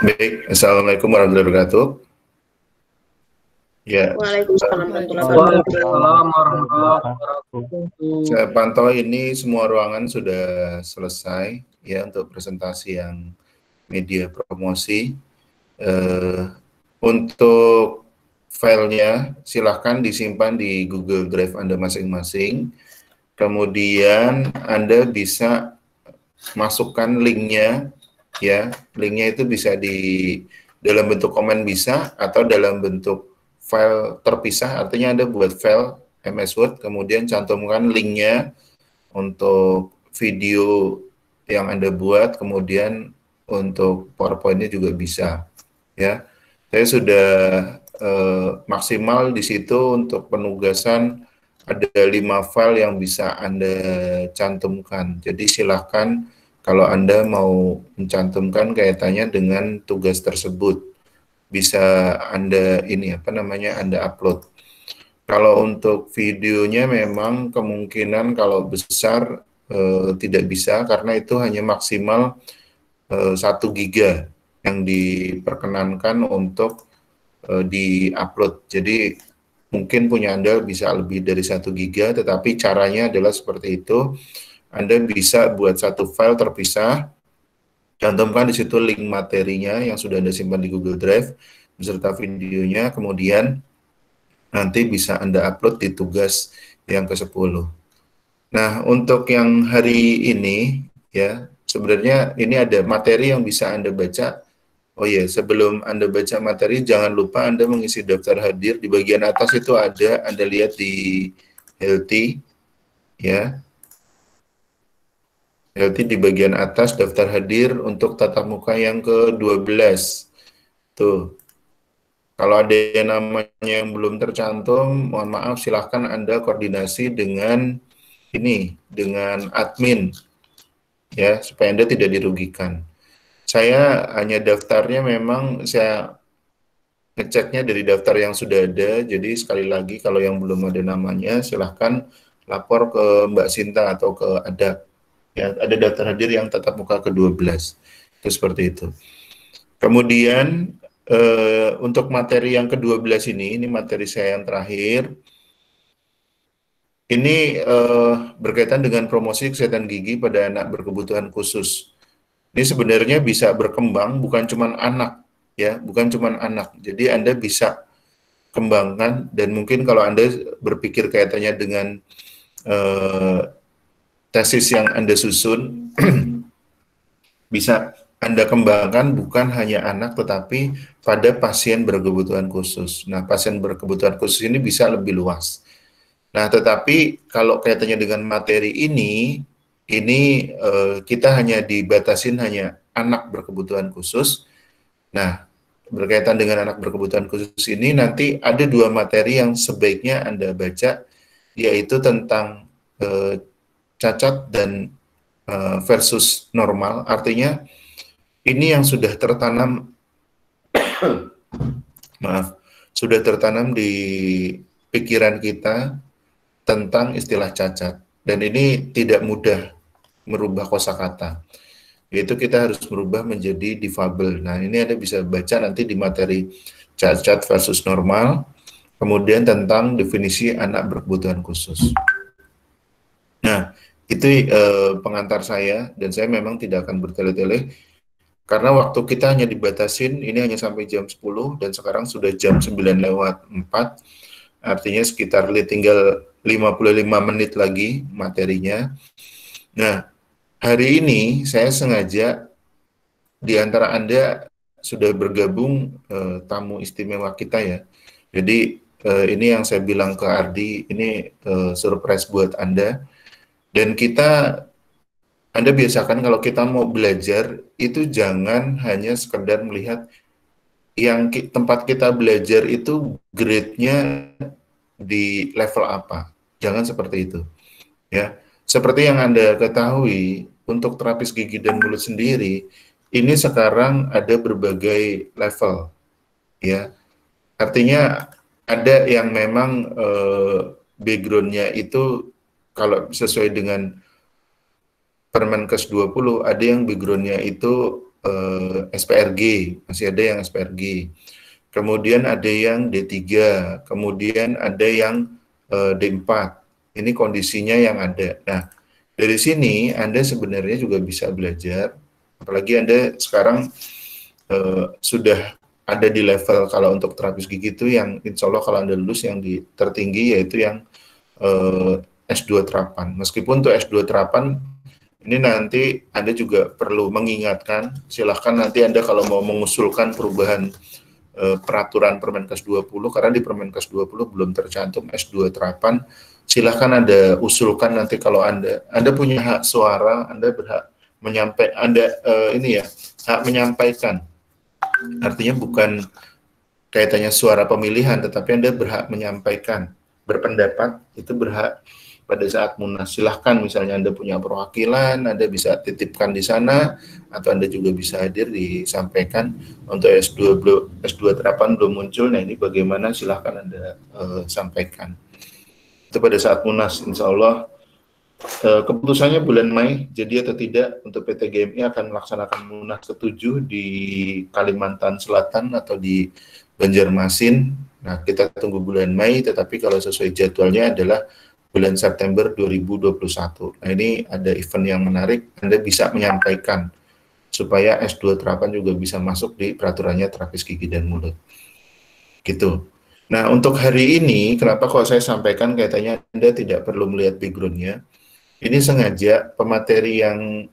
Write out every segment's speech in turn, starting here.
Baik, Assalamualaikum warahmatullahi wabarakatuh. Ya, Waalaikumsalam warahmatullahi wabarakatuh. Waalaikumsalam warahmatullahi wabarakatuh. saya pantau ini semua ruangan sudah selesai ya untuk presentasi yang media promosi. Untuk filenya silahkan disimpan di Google Drive Anda masing-masing. Kemudian Anda bisa masukkan linknya, ya. Linknya itu bisa dalam bentuk komen bisa atau dalam bentuk file terpisah. Artinya Anda buat file MS Word, kemudian cantumkan linknya untuk video yang Anda buat, kemudian untuk PowerPoint-nya juga bisa, ya. Saya sudah maksimal di situ untuk penugasan ada 5 file yang bisa Anda cantumkan. Jadi silahkan kalau Anda mau mencantumkan kaitannya dengan tugas tersebut, bisa Anda Anda upload. Kalau untuk videonya memang kemungkinan kalau besar tidak bisa karena itu hanya maksimal 1 giga yang diperkenankan untuk di-upload. Jadi mungkin punya Anda bisa lebih dari 1 giga, tetapi caranya adalah seperti itu. Anda bisa buat satu file terpisah, cantumkan di situ link materinya yang sudah Anda simpan di Google Drive beserta videonya, kemudian nanti bisa Anda upload di tugas yang ke-10. Nah, untuk yang hari ini ya, sebenarnya ini ada materi yang bisa Anda baca. Oh iya, sebelum Anda baca materi, jangan lupa Anda mengisi daftar hadir. Di bagian atas itu ada, Anda lihat di Healthy, ya. Healthy di bagian atas daftar hadir untuk tatap muka yang ke-12. Tuh. Kalau ada yang namanya yang belum tercantum, mohon maaf, silahkan Anda koordinasi dengan dengan admin, ya, supaya Anda tidak dirugikan. Saya hanya daftarnya memang saya ngeceknya dari daftar yang sudah ada, jadi sekali lagi kalau yang belum ada namanya silahkan lapor ke Mbak Sinta atau ke Ada. Ya, ada daftar hadir yang tatap muka ke-12. Itu seperti itu. Kemudian untuk materi yang ke-12 ini materi saya yang terakhir. Ini berkaitan dengan promosi kesehatan gigi pada anak berkebutuhan khusus. Ini sebenarnya bisa berkembang, bukan cuma anak, ya, bukan cuma anak. Jadi Anda bisa kembangkan, dan mungkin kalau Anda berpikir kaitannya dengan tesis yang Anda susun, bisa Anda kembangkan bukan hanya anak, tetapi pada pasien berkebutuhan khusus. Nah, pasien berkebutuhan khusus ini bisa lebih luas. Nah, tetapi kalau kaitannya dengan materi ini kita hanya dibatasin hanya anak berkebutuhan khusus. Nah, berkaitan dengan anak berkebutuhan khusus ini nanti ada 2 materi yang sebaiknya Anda baca, yaitu tentang cacat dan versus normal. Artinya ini yang sudah tertanam sudah tertanam di pikiran kita tentang istilah cacat, dan ini tidak mudah merubah kosakata. Yaitu kita harus merubah menjadi difabel. Nah, ini Anda bisa baca nanti di materi cacat versus normal, kemudian tentang definisi anak berkebutuhan khusus. Nah, itu pengantar saya, dan saya memang tidak akan bertele-tele karena waktu kita hanya dibatasin, ini hanya sampai jam 10 dan sekarang sudah jam 9:04. Artinya sekitar tinggal 55 menit lagi materinya. Nah, hari ini saya sengaja di antara Anda sudah bergabung tamu istimewa kita ya. Jadi ini yang saya bilang ke Ardi, ini surprise buat Anda. Dan Anda biasakan kalau kita mau belajar, itu jangan hanya sekedar melihat yang tempat kita belajar itu grade-nya di level apa. Jangan seperti itu. Ya, seperti yang Anda ketahui, untuk terapis gigi dan mulut sendiri, ini sekarang ada berbagai level. Ya, artinya ada yang memang background-nya itu kalau sesuai dengan Permenkes 20, ada yang background-nya itu SPRG, masih ada yang SPRG. Kemudian ada yang D3, kemudian ada yang D4. Ini kondisinya yang ada. Nah, dari sini Anda sebenarnya juga bisa belajar, apalagi Anda sekarang sudah ada di level kalau untuk terapis gigi itu yang insya Allah kalau Anda lulus yang tertinggi yaitu yang S2 terapan. Meskipun untuk S2 terapan ini nanti Anda juga perlu mengingatkan, silahkan nanti Anda kalau mau mengusulkan perubahan peraturan Permenkes 20, karena di Permenkes 20 belum tercantum S2 terapan, silahkan Anda usulkan nanti kalau Anda punya hak suara, Anda berhak menyampaikan, hak menyampaikan. Artinya bukan kaitannya suara pemilihan, tetapi Anda berhak menyampaikan, berpendapat, itu berhak pada saat munas. Silahkan misalnya Anda punya perwakilan, Anda bisa titipkan di sana, atau Anda juga bisa hadir disampaikan. Untuk S2 terapan belum muncul, nah ini bagaimana silahkan Anda sampaikan. Itu pada saat munas, insya Allah keputusannya bulan Mei, jadi atau tidak untuk PT GMI akan melaksanakan munas ke-7 di Kalimantan Selatan atau di Banjarmasin. Nah, kita tunggu bulan Mei, tetapi kalau sesuai jadwalnya adalah bulan September 2021. Nah, ini ada event yang menarik, Anda bisa menyampaikan supaya S2 terapan juga bisa masuk di peraturannya terapis gigi dan mulut. Gitu. Nah, untuk hari ini, kenapa kok saya sampaikan kaitannya Anda tidak perlu melihat background-nya. Ini sengaja pemateri yang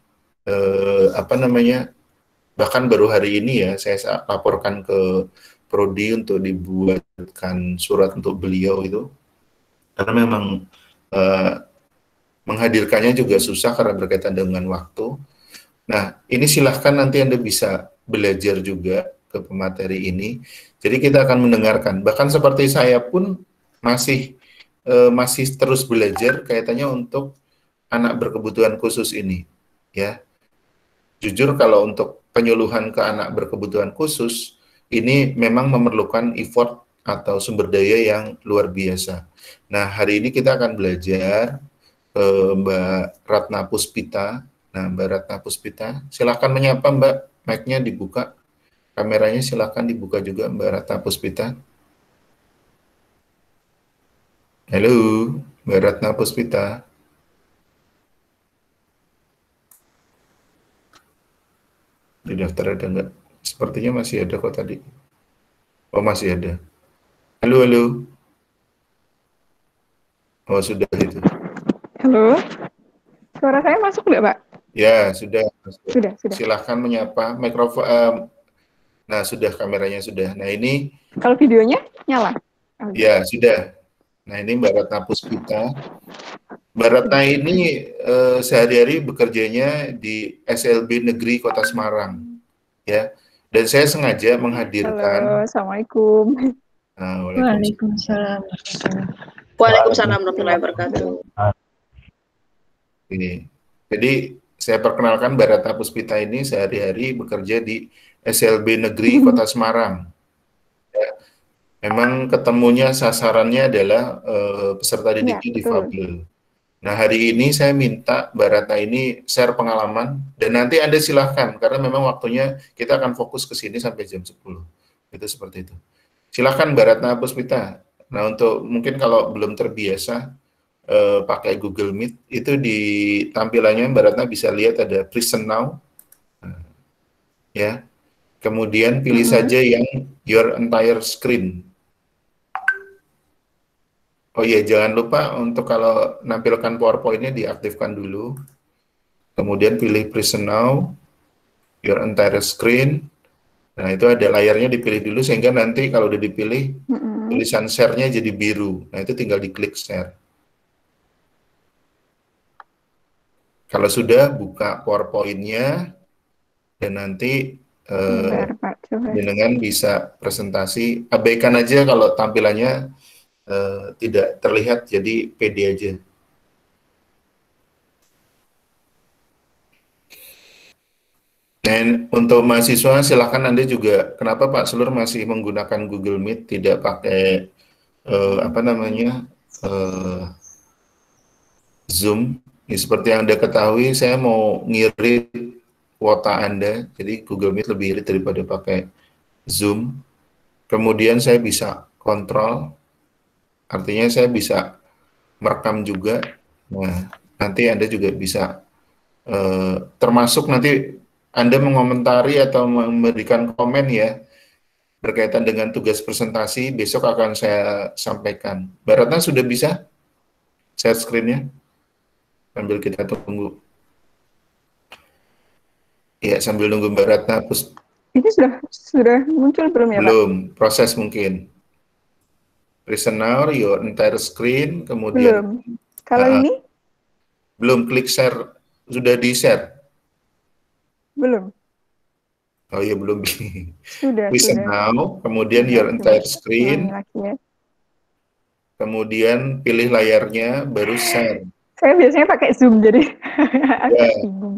bahkan baru hari ini ya saya laporkan ke Prodi untuk dibuatkan surat untuk beliau itu, karena memang menghadirkannya juga susah karena berkaitan dengan waktu. Nah, ini silahkan nanti Anda bisa belajar juga ke pemateri ini. Jadi kita akan mendengarkan. Bahkan seperti saya pun masih terus belajar kaitannya untuk anak berkebutuhan khusus ini, ya. Jujur kalau untuk penyuluhan ke anak berkebutuhan khusus ini memang memerlukan effort atau sumber daya yang luar biasa. Nah, hari ini kita akan belajar Mbak Ratna Puspita. Nah, Mbak Ratna Puspita, silakan menyapa Mbak, mic-nya dibuka, kameranya silakan dibuka juga Mbak Ratna Puspita. Halo, Mbak Ratna Puspita. Di daftar ada enggak? Sepertinya masih ada kok tadi. Oh, masih ada. Halo, halo. Oh, sudah itu. Halo. Suara saya masuk nggak, Pak? Ya, sudah. Sudah. Silahkan menyapa. Mikrofon. Nah, sudah, kameranya sudah. Nah, ini. Kalau videonya nyala? Ya, sudah. Nah, ini Mbak Ratna Puspita. Mbak Ratna ini sehari-hari bekerjanya di SLB Negeri Kota Semarang, ya. Dan saya sengaja menghadirkan. Halo, Assalamualaikum. Waalaikumsalam. Waalaikumsalam warahmatullahi wabarakatuh. Ini. Jadi saya perkenalkan Mbak Ratna Puspita ini sehari-hari bekerja di SLB Negeri Kota Semarang. Ya. Memang ketemunya sasarannya adalah peserta didiknya difabel. Nah, hari ini saya minta Mbak Ratna ini share pengalaman, dan nanti Anda silahkan, karena memang waktunya kita akan fokus ke sini sampai jam 10. Itu seperti itu. Silahkan Mbak Ratna Puspita. Nah, untuk mungkin kalau belum terbiasa pakai Google Meet, itu di tampilannya Mbak Ratna bisa lihat ada Present Now. Ya. Kemudian pilih saja yang Your Entire Screen. Oh iya, jangan lupa untuk kalau nampilkan PowerPoint-nya diaktifkan dulu. Kemudian pilih Present Now, Your Entire Screen. Nah, itu ada layarnya dipilih dulu, sehingga nanti kalau udah dipilih, tulisan share-nya jadi biru. Nah, itu tinggal diklik share. Kalau sudah, buka PowerPoint-nya, dan nanti dengan bisa presentasi. Abaikan aja kalau tampilannya tidak terlihat, jadi PD aja. Dan untuk mahasiswa silakan Anda juga, kenapa Pak Selur masih menggunakan Google Meet, tidak pakai Zoom? Ya, seperti yang Anda ketahui, saya mau ngirit kuota Anda, jadi Google Meet lebih irit daripada pakai Zoom. Kemudian saya bisa kontrol, artinya saya bisa merekam juga. Nah, nanti Anda juga bisa, termasuk nanti Anda mengomentari atau memberikan komen ya, berkaitan dengan tugas presentasi, besok akan saya sampaikan. Mbak Ratna sudah bisa share screen-nya? Sambil kita tunggu. Ya, sambil nunggu Mbak Ratna, Ini sudah muncul belum ya, Pak? belum, proses mungkin. Present now, your entire screen, kemudian Belum. Kalau ini? belum, klik share, sudah di-share? Belum. Oh iya, belum. Sudah. Present now, kemudian your entire screen, Lagi ya. kemudian pilih layarnya, baru share. Saya biasanya pakai Zoom, jadi agak Ya, bingung.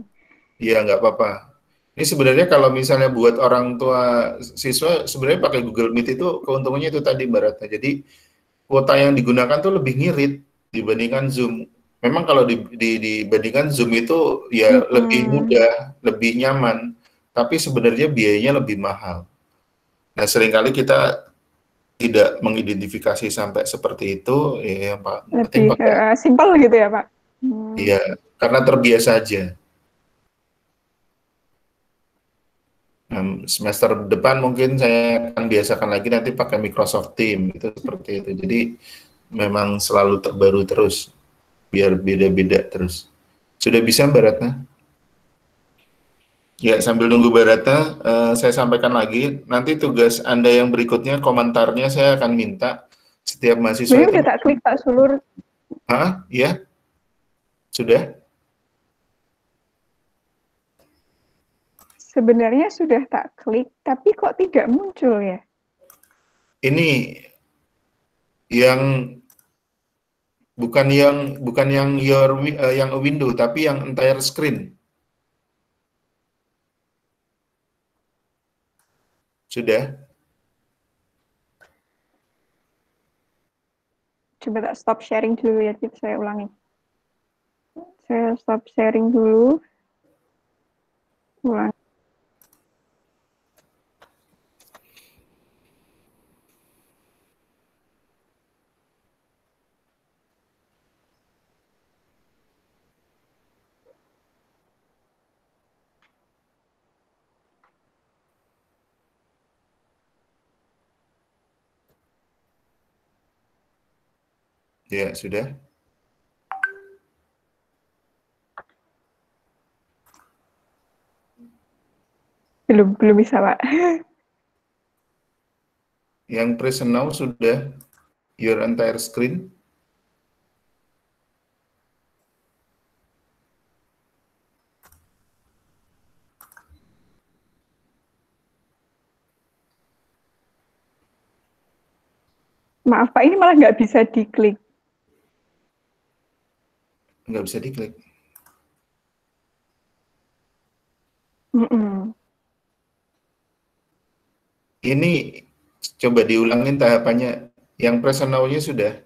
ya nggak apa-apa. Ini sebenarnya kalau misalnya buat orang tua siswa, sebenarnya pakai Google Meet itu keuntungannya itu tadi Mbak Ratna. Jadi kuota yang digunakan tuh lebih ngirit dibandingkan Zoom. Memang kalau dibandingkan Zoom itu ya lebih mudah, lebih nyaman, tapi sebenarnya biayanya lebih mahal. Nah, seringkali kita tidak mengidentifikasi sampai seperti itu, ya Pak. Lebih simpel gitu ya Pak? Iya, karena terbiasa aja. Semester depan mungkin saya akan biasakan lagi nanti pakai Microsoft Teams, itu seperti itu. Jadi memang selalu terbaru terus, biar beda-beda terus. Sudah bisa Mbak Ratna? Ya, sambil nunggu Mbak Ratna, saya sampaikan lagi, nanti tugas Anda yang berikutnya, komentarnya saya akan minta setiap mahasiswa ini itu... udah tak klik Pak Sulur. Hah? Ya? Sudah? Sebenarnya sudah tak klik, tapi kok tidak muncul ya? Ini yang bukan yang yang window, tapi yang entire screen. Sudah? Coba tak stop sharing dulu ya, saya ulangi. Saya stop sharing dulu. Ulangi. Ya, sudah. Belum bisa, Pak. Yang present now sudah, your entire screen. Maaf Pak, ini malah nggak bisa diklik. Nggak bisa diklik. Ini coba diulangin tahapannya. Yang present now-nya sudah.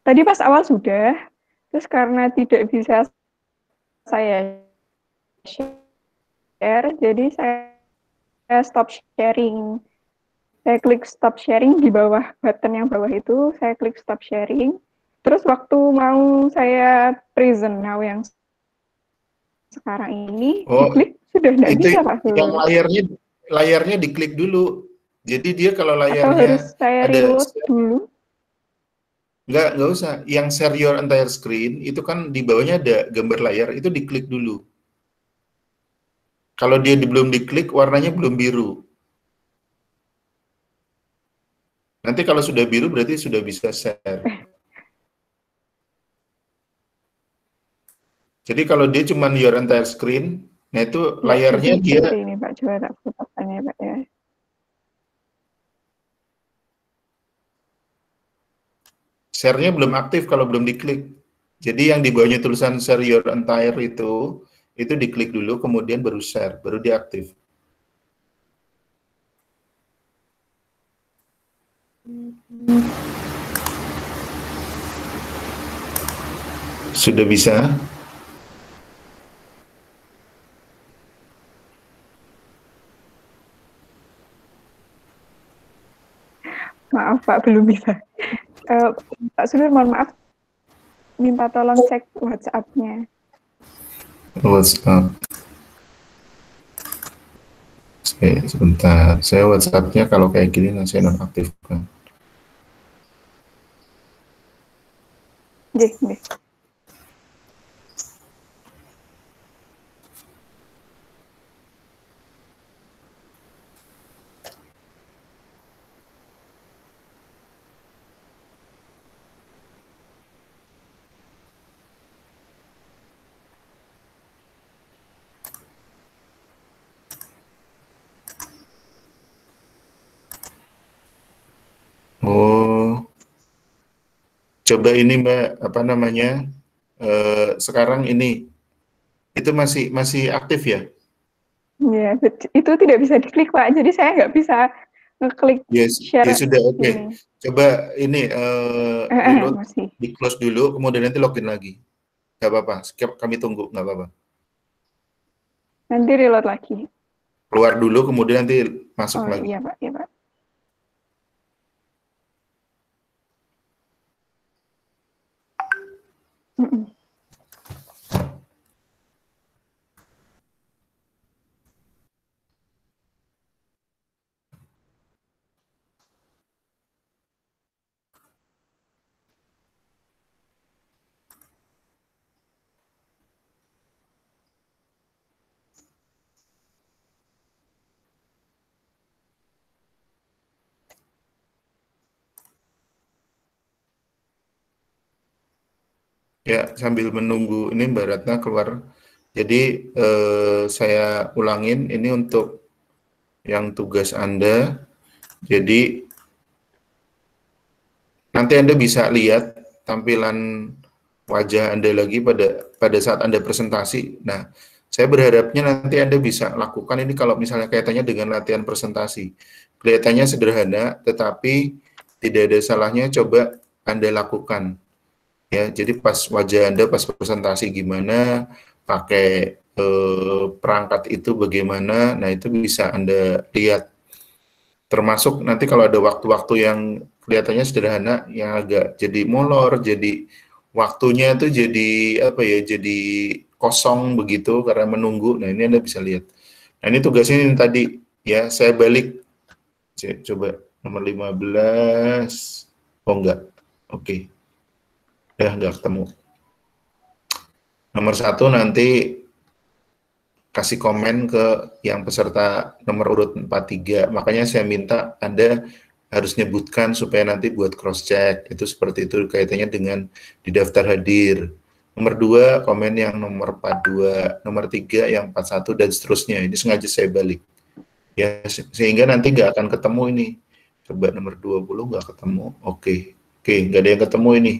Tadi pas awal sudah, terus karena tidak bisa saya share, jadi saya stop sharing. Saya klik stop sharing di bawah button yang bawah itu, saya klik stop sharing. Terus waktu mau saya present now yang sekarang ini, diklik sudah tidak bisa Pak. Yang layarnya diklik dulu. Jadi dia kalau layarnya atau harus saya reload dulu? Nggak usah. Yang share your entire screen, itu kan di bawahnya ada gambar layar, itu diklik dulu. Kalau dia belum diklik, warnanya belum biru. Nanti kalau sudah biru, berarti sudah bisa share. Jadi kalau dia cuma your entire screen, nah itu layarnya dia... Ini Pak, coba tak fotokannya Pak ya. Share-nya belum aktif kalau belum diklik. Jadi yang di bawahnya tulisan share your entire itu diklik dulu, kemudian baru share, baru diaktif. Sudah bisa? Maaf Pak, belum bisa. Pak Sudir, mohon maaf, minta tolong cek WhatsApp-nya. WhatsApp. Sebentar, saya WhatsApp-nya kalau kayak gini saya nonaktifkan. Nggih, nggih. Oh, coba ini Mbak, apa namanya? Sekarang ini itu masih aktif ya? Ya, itu tidak bisa diklik Pak, jadi saya nggak bisa ngeklik Yes, ya share sudah, oke. ini. Coba ini reload, Masih. di close dulu, kemudian nanti login lagi. Gak apa-apa, kami tunggu, nggak apa-apa. Nanti reload lagi. Keluar dulu, kemudian nanti masuk Oh lagi. iya Pak, iya Pak. Ya, sambil menunggu ini Mbak Ratna keluar. Jadi saya ulangin ini untuk yang tugas Anda. Jadi nanti Anda bisa lihat tampilan wajah Anda lagi pada saat Anda presentasi. Nah, saya berharapnya nanti Anda bisa lakukan ini kalau misalnya kaitannya dengan latihan presentasi. Kelihatannya sederhana, tetapi tidak ada salahnya coba Anda lakukan. Ya, jadi pas wajah Anda pas presentasi gimana, pakai perangkat itu bagaimana, nah itu bisa Anda lihat. Termasuk nanti kalau ada waktu-waktu yang kelihatannya sederhana, yang agak jadi molor, jadi waktunya itu jadi apa ya, jadi kosong begitu karena menunggu. Nah ini Anda bisa lihat. Nah ini tugasnya ini tadi ya, saya balik. Coba nomor 15. Oh enggak, oke. Ya enggak ketemu. Nomor 1 nanti kasih komen ke yang peserta nomor urut 43. Makanya saya minta Anda harus nyebutkan supaya nanti buat cross check. Itu seperti itu kaitannya dengan di daftar hadir. Nomor 2 komen yang nomor 42, nomor 3 yang 41 dan seterusnya. Ini sengaja saya balik. Ya, sehingga nanti nggak akan ketemu ini. Coba nomor 20 nggak ketemu. Oke. Oke, nggak ada yang ketemu ini.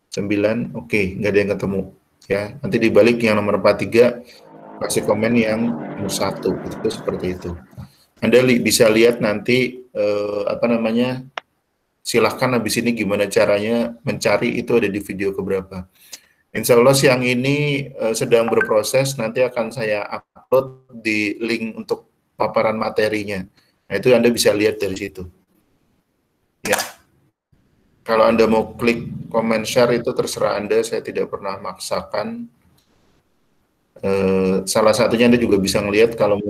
9, oke, nggak ada yang ketemu. Ya, nanti dibalik yang nomor 43 kasih komen yang nomor 1, itu seperti itu. Anda bisa lihat nanti apa namanya, silahkan habis ini gimana caranya mencari itu ada di video keberapa. Insya Allah siang ini sedang berproses, nanti akan saya upload di link untuk paparan materinya. Nah itu Anda bisa lihat dari situ. Ya, kalau Anda mau klik comment share itu terserah Anda, saya tidak pernah maksakan. Salah satunya Anda juga bisa melihat kalau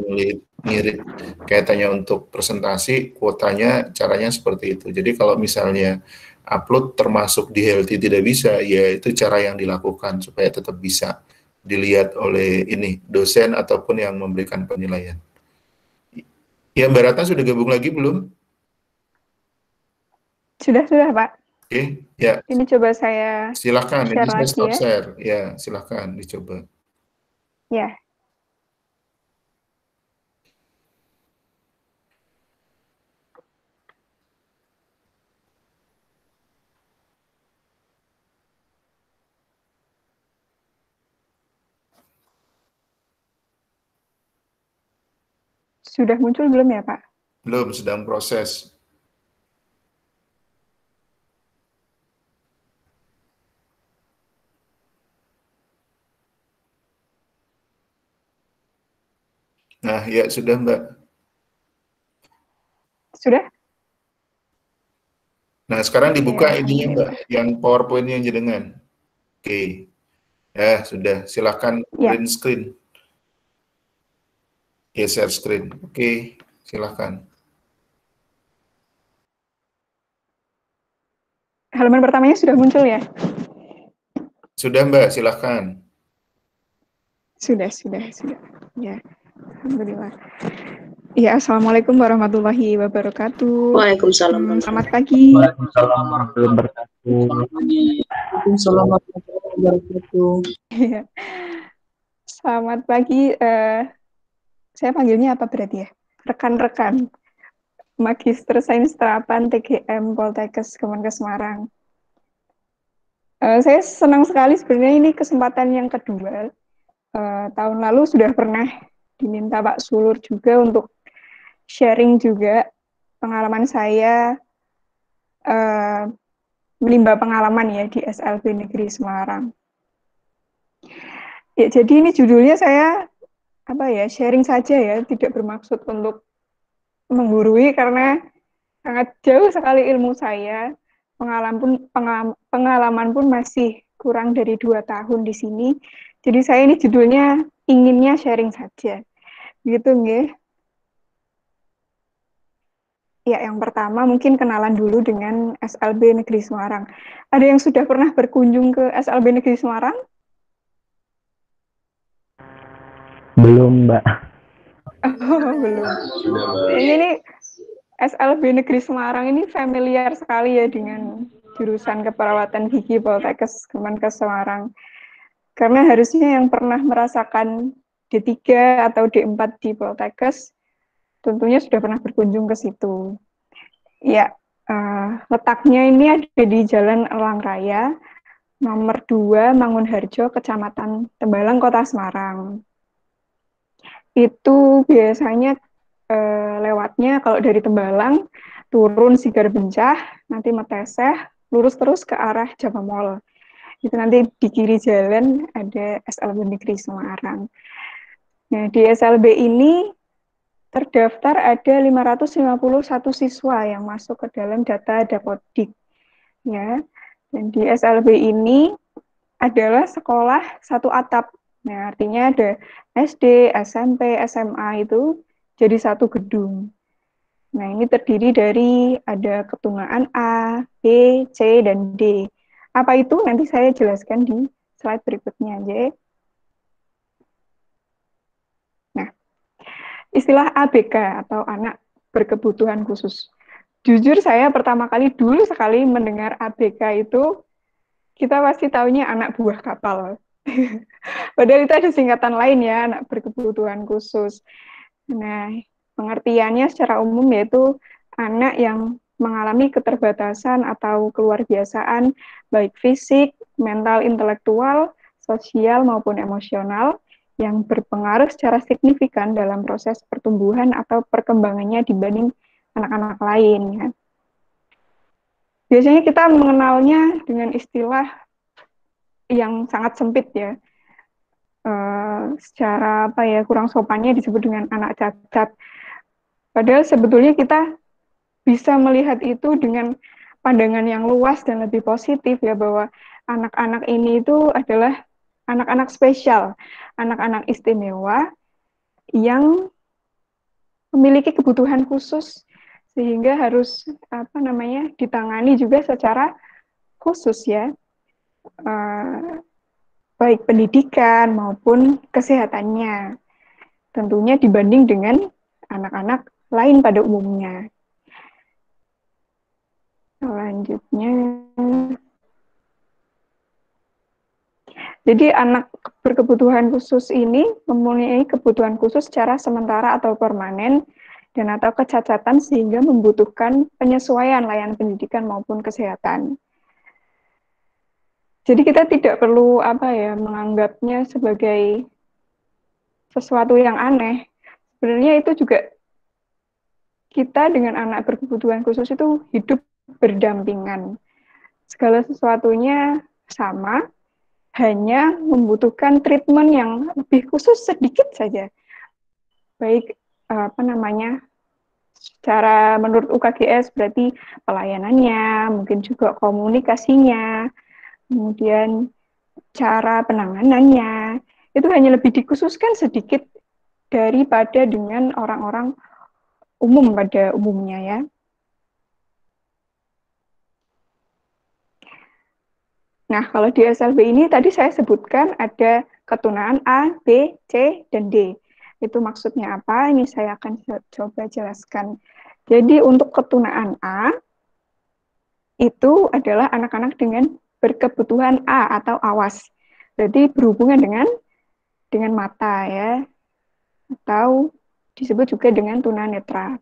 ngirit kaitannya untuk presentasi, kuotanya caranya seperti itu. Jadi kalau misalnya upload termasuk di Healthy tidak bisa, ya itu cara yang dilakukan supaya tetap bisa dilihat oleh ini dosen ataupun yang memberikan penilaian. Ya Mbak Ratna sudah gabung lagi belum? Sudah Pak. Oke, ya. Ini coba saya silakan. share Ini saya lagi stop ya. share. Ya, silakan dicoba. Ya. Sudah muncul belum ya, Pak? Belum, sedang proses. Nah, ya sudah Mbak. Sudah? Nah, sekarang dibuka Ya, ininya Mbak, alhamdulillah. yang PowerPoint-nya jenengan. Oke. Ya, sudah. Silakan Ya, print screen. Ya, share screen. Oke, silakan. halaman pertamanya sudah muncul ya? Sudah Mbak, silakan. Sudah. Ya, alhamdulillah. Ya, assalamualaikum warahmatullahi wabarakatuh. Waalaikumsalam Selamat warahmatullahi pagi. Waalaikumsalam warahmatullahi wabarakatuh. Waalaikumsalam warahmatullahi wabarakatuh. Iya. Selamat pagi. Saya panggilnya apa berarti ya? Rekan-rekan. Magister Sains Terapan TGM Poltekkes Kemenkes Semarang. Saya senang sekali sebenarnya ini kesempatan yang kedua. Tahun lalu sudah pernah diminta Pak Sulur juga untuk sharing juga pengalaman saya menimba pengalaman ya di SLB Negeri Semarang. Ya, jadi ini judulnya saya sharing saja ya, tidak bermaksud untuk menggurui karena sangat jauh sekali ilmu saya. Pengalaman pun masih kurang dari 2 tahun di sini. Jadi saya ini judulnya inginnya sharing saja. Gitu nggih. Ya, yang pertama mungkin kenalan dulu dengan SLB Negeri Semarang. Ada yang sudah pernah berkunjung ke SLB Negeri Semarang? Belum, Mbak. Oh, belum. Ini SLB Negeri Semarang ini familiar sekali ya dengan jurusan keperawatan gigi Poltekkes Kemenkes Semarang. Karena harusnya yang pernah merasakan D3 atau D4 di Poltekkes tentunya sudah pernah berkunjung ke situ. Ya, letaknya ini ada di Jalan Elang Raya, nomor 2, Mangunharjo, Kecamatan Tembalang, Kota Semarang. Itu biasanya lewatnya kalau dari Tembalang, turun Sigar Bencah, nanti Meteseh, lurus terus ke arah Java Mall. Itu nanti di kiri jalan ada SLB Negeri Semarang. Nah, di SLB ini terdaftar ada 551 siswa yang masuk ke dalam data Dapodik. Ya. Dan di SLB ini adalah sekolah satu atap. Nah, artinya ada SD, SMP, SMA itu jadi satu gedung. Nah, ini terdiri dari ada ketunaan A, B, C, dan D. Apa itu? Nanti saya jelaskan di slide berikutnya aja. Nah, istilah ABK atau anak berkebutuhan khusus. Jujur saya pertama kali dulu sekali mendengar ABK itu, kita pasti taunya anak buah kapal. Padahal itu ada singkatan lain ya, anak berkebutuhan khusus. Nah, pengertiannya secara umum yaitu anak yang mengalami keterbatasan atau keluarbiasaan baik fisik, mental, intelektual, sosial maupun emosional yang berpengaruh secara signifikan dalam proses pertumbuhan atau perkembangannya dibanding anak-anak lain. Ya. Biasanya kita mengenalnya dengan istilah yang sangat sempit ya. Secara kurang sopannya disebut dengan anak cacat. Padahal sebetulnya kita bisa melihat itu dengan pandangan yang luas dan lebih positif ya, bahwa anak-anak ini itu adalah anak-anak spesial, anak-anak istimewa yang memiliki kebutuhan khusus sehingga harus ditangani juga secara khusus ya, baik pendidikan maupun kesehatannya, tentunya dibanding dengan anak-anak lain pada umumnya. Selanjutnya, jadi anak berkebutuhan khusus ini mempunyai kebutuhan khusus secara sementara atau permanen dan atau kecacatan sehingga membutuhkan penyesuaian layanan pendidikan maupun kesehatan. Jadi kita tidak perlu menganggapnya sebagai sesuatu yang aneh. Sebenarnya itu juga kita dengan anak berkebutuhan khusus itu hidup berdampingan. Segala sesuatunya sama, hanya membutuhkan treatment yang lebih khusus sedikit saja. baik secara menurut UKGS berarti pelayanannya, mungkin juga komunikasinya, kemudian cara penanganannya, itu hanya lebih dikhususkan sedikit daripada dengan orang-orang umum pada umumnya ya. Nah, kalau di SLB ini tadi saya sebutkan ada ketunaan A, B, C, dan D. Itu maksudnya apa? Ini saya akan coba jelaskan. Jadi untuk ketunaan A, itu adalah anak-anak dengan berkebutuhan A atau AWAS. Berarti berhubungan dengan mata ya, atau disebut juga dengan tunanetra.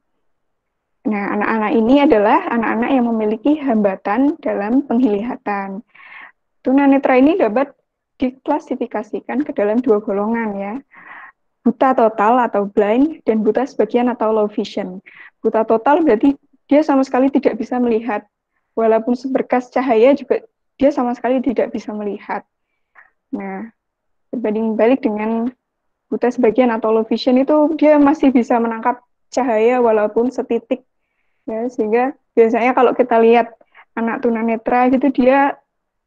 Nah, anak-anak ini adalah anak-anak yang memiliki hambatan dalam penglihatan. Tunanetra ini dapat diklasifikasikan ke dalam dua golongan ya. Buta total atau blind dan buta sebagian atau low vision. Buta total berarti dia sama sekali tidak bisa melihat. Walaupun seberkas cahaya juga dia sama sekali tidak bisa melihat. Nah, berbanding balik dengan buta sebagian atau low vision itu dia masih bisa menangkap cahaya walaupun setitik. Ya, sehingga biasanya kalau kita lihat anak tunanetra gitu dia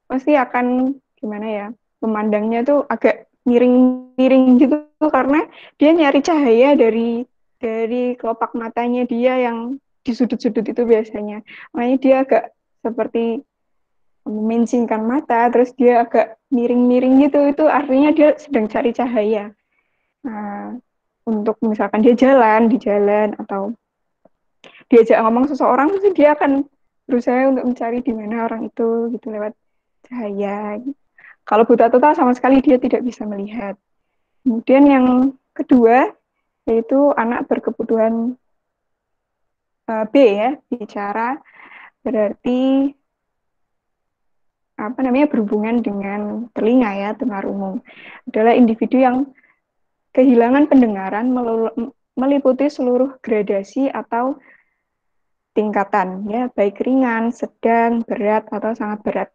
pasti akan gimana ya, memandangnya tuh agak miring-miring gitu karena dia nyari cahaya dari kelopak matanya dia yang di sudut-sudut itu biasanya. Makanya dia agak seperti memincingkan mata, terus dia agak miring-miring gitu, itu artinya dia sedang cari cahaya. Nah, untuk misalkan dia jalan di jalan atau diajak ngomong seseorang, mesti dia akan berusaha untuk mencari di mana orang itu gitu lewat cahaya. Kalau buta total sama sekali dia tidak bisa melihat. Kemudian yang kedua yaitu anak berkebutuhan B ya, bicara berarti berhubungan dengan telinga ya, tunarungu. Adalah individu yang kehilangan pendengaran meliputi seluruh gradasi atau tingkatan ya, baik ringan, sedang, berat atau sangat berat,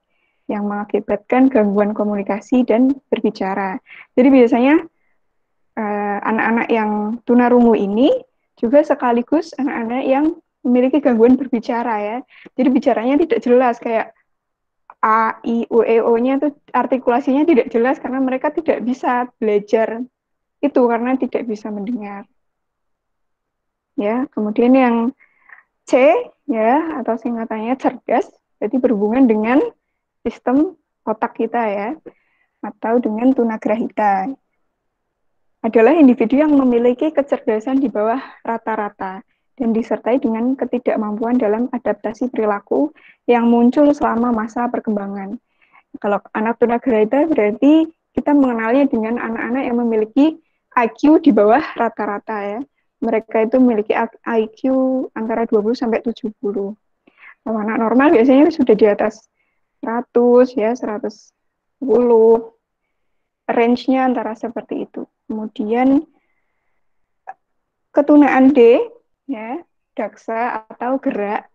yang mengakibatkan gangguan komunikasi dan berbicara. Jadi biasanya anak-anak yang tunarungu ini juga sekaligus anak-anak yang memiliki gangguan berbicara ya. Jadi bicaranya tidak jelas, kayak A, I, U, E, O-nya itu artikulasinya tidak jelas karena mereka tidak bisa belajar itu karena tidak bisa mendengar. Ya, kemudian yang C ya, atau singkatannya cerdas, jadi berhubungan dengan sistem otak kita ya, atau dengan tunagrahita. Adalah individu yang memiliki kecerdasan di bawah rata-rata dan disertai dengan ketidakmampuan dalam adaptasi perilaku yang muncul selama masa perkembangan. Kalau anak tunagrahita berarti kita mengenalnya dengan anak-anak yang memiliki IQ di bawah rata-rata ya. Mereka itu memiliki IQ antara 20 sampai 70. Kalau anak normal biasanya sudah di atas 100 ya, 110. Range-nya antara seperti itu. Kemudian ketunaan D ya, daksa atau gerak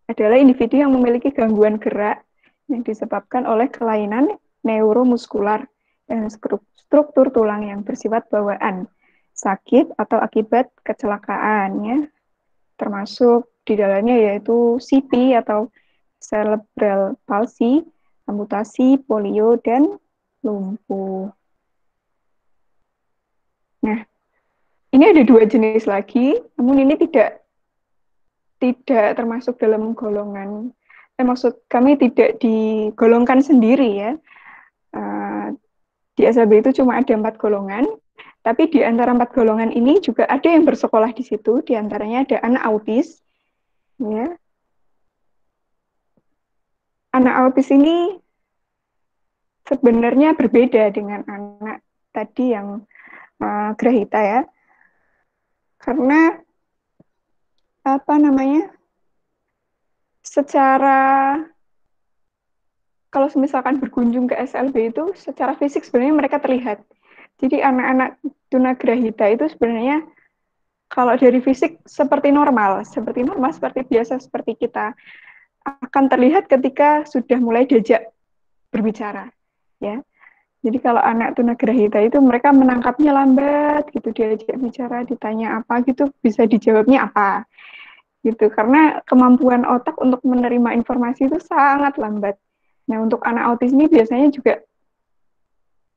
adalah individu yang memiliki gangguan gerak yang disebabkan oleh kelainan neuromuskular dan struktur tulang yang bersifat bawaan, sakit atau akibat kecelakaan ya, termasuk di dalamnya yaitu CP atau cerebral palsy, amputasi, polio, dan lumpuh. Nah, ini ada dua jenis lagi, namun ini tidak termasuk dalam golongan. Maksud kami tidak digolongkan sendiri ya. Di SLB itu cuma ada 4 golongan, tapi di antara 4 golongan ini juga ada yang bersekolah di situ, di antaranya ada anak autis. Ya. Anak autis ini sebenarnya berbeda dengan anak tadi yang grahita ya. Karena secara kalau misalkan berkunjung ke SLB itu secara fisik sebenarnya mereka terlihat. Jadi anak-anak tunagrahita itu sebenarnya kalau dari fisik seperti normal, seperti biasa, seperti kita, akan terlihat ketika sudah mulai diajak berbicara, ya. Jadi kalau anak tunagrahita itu mereka menangkapnya lambat gitu, diajak bicara, ditanya apa gitu, bisa dijawabnya apa gitu. Karena kemampuan otak untuk menerima informasi itu sangat lambat. Nah, untuk anak autis ini biasanya juga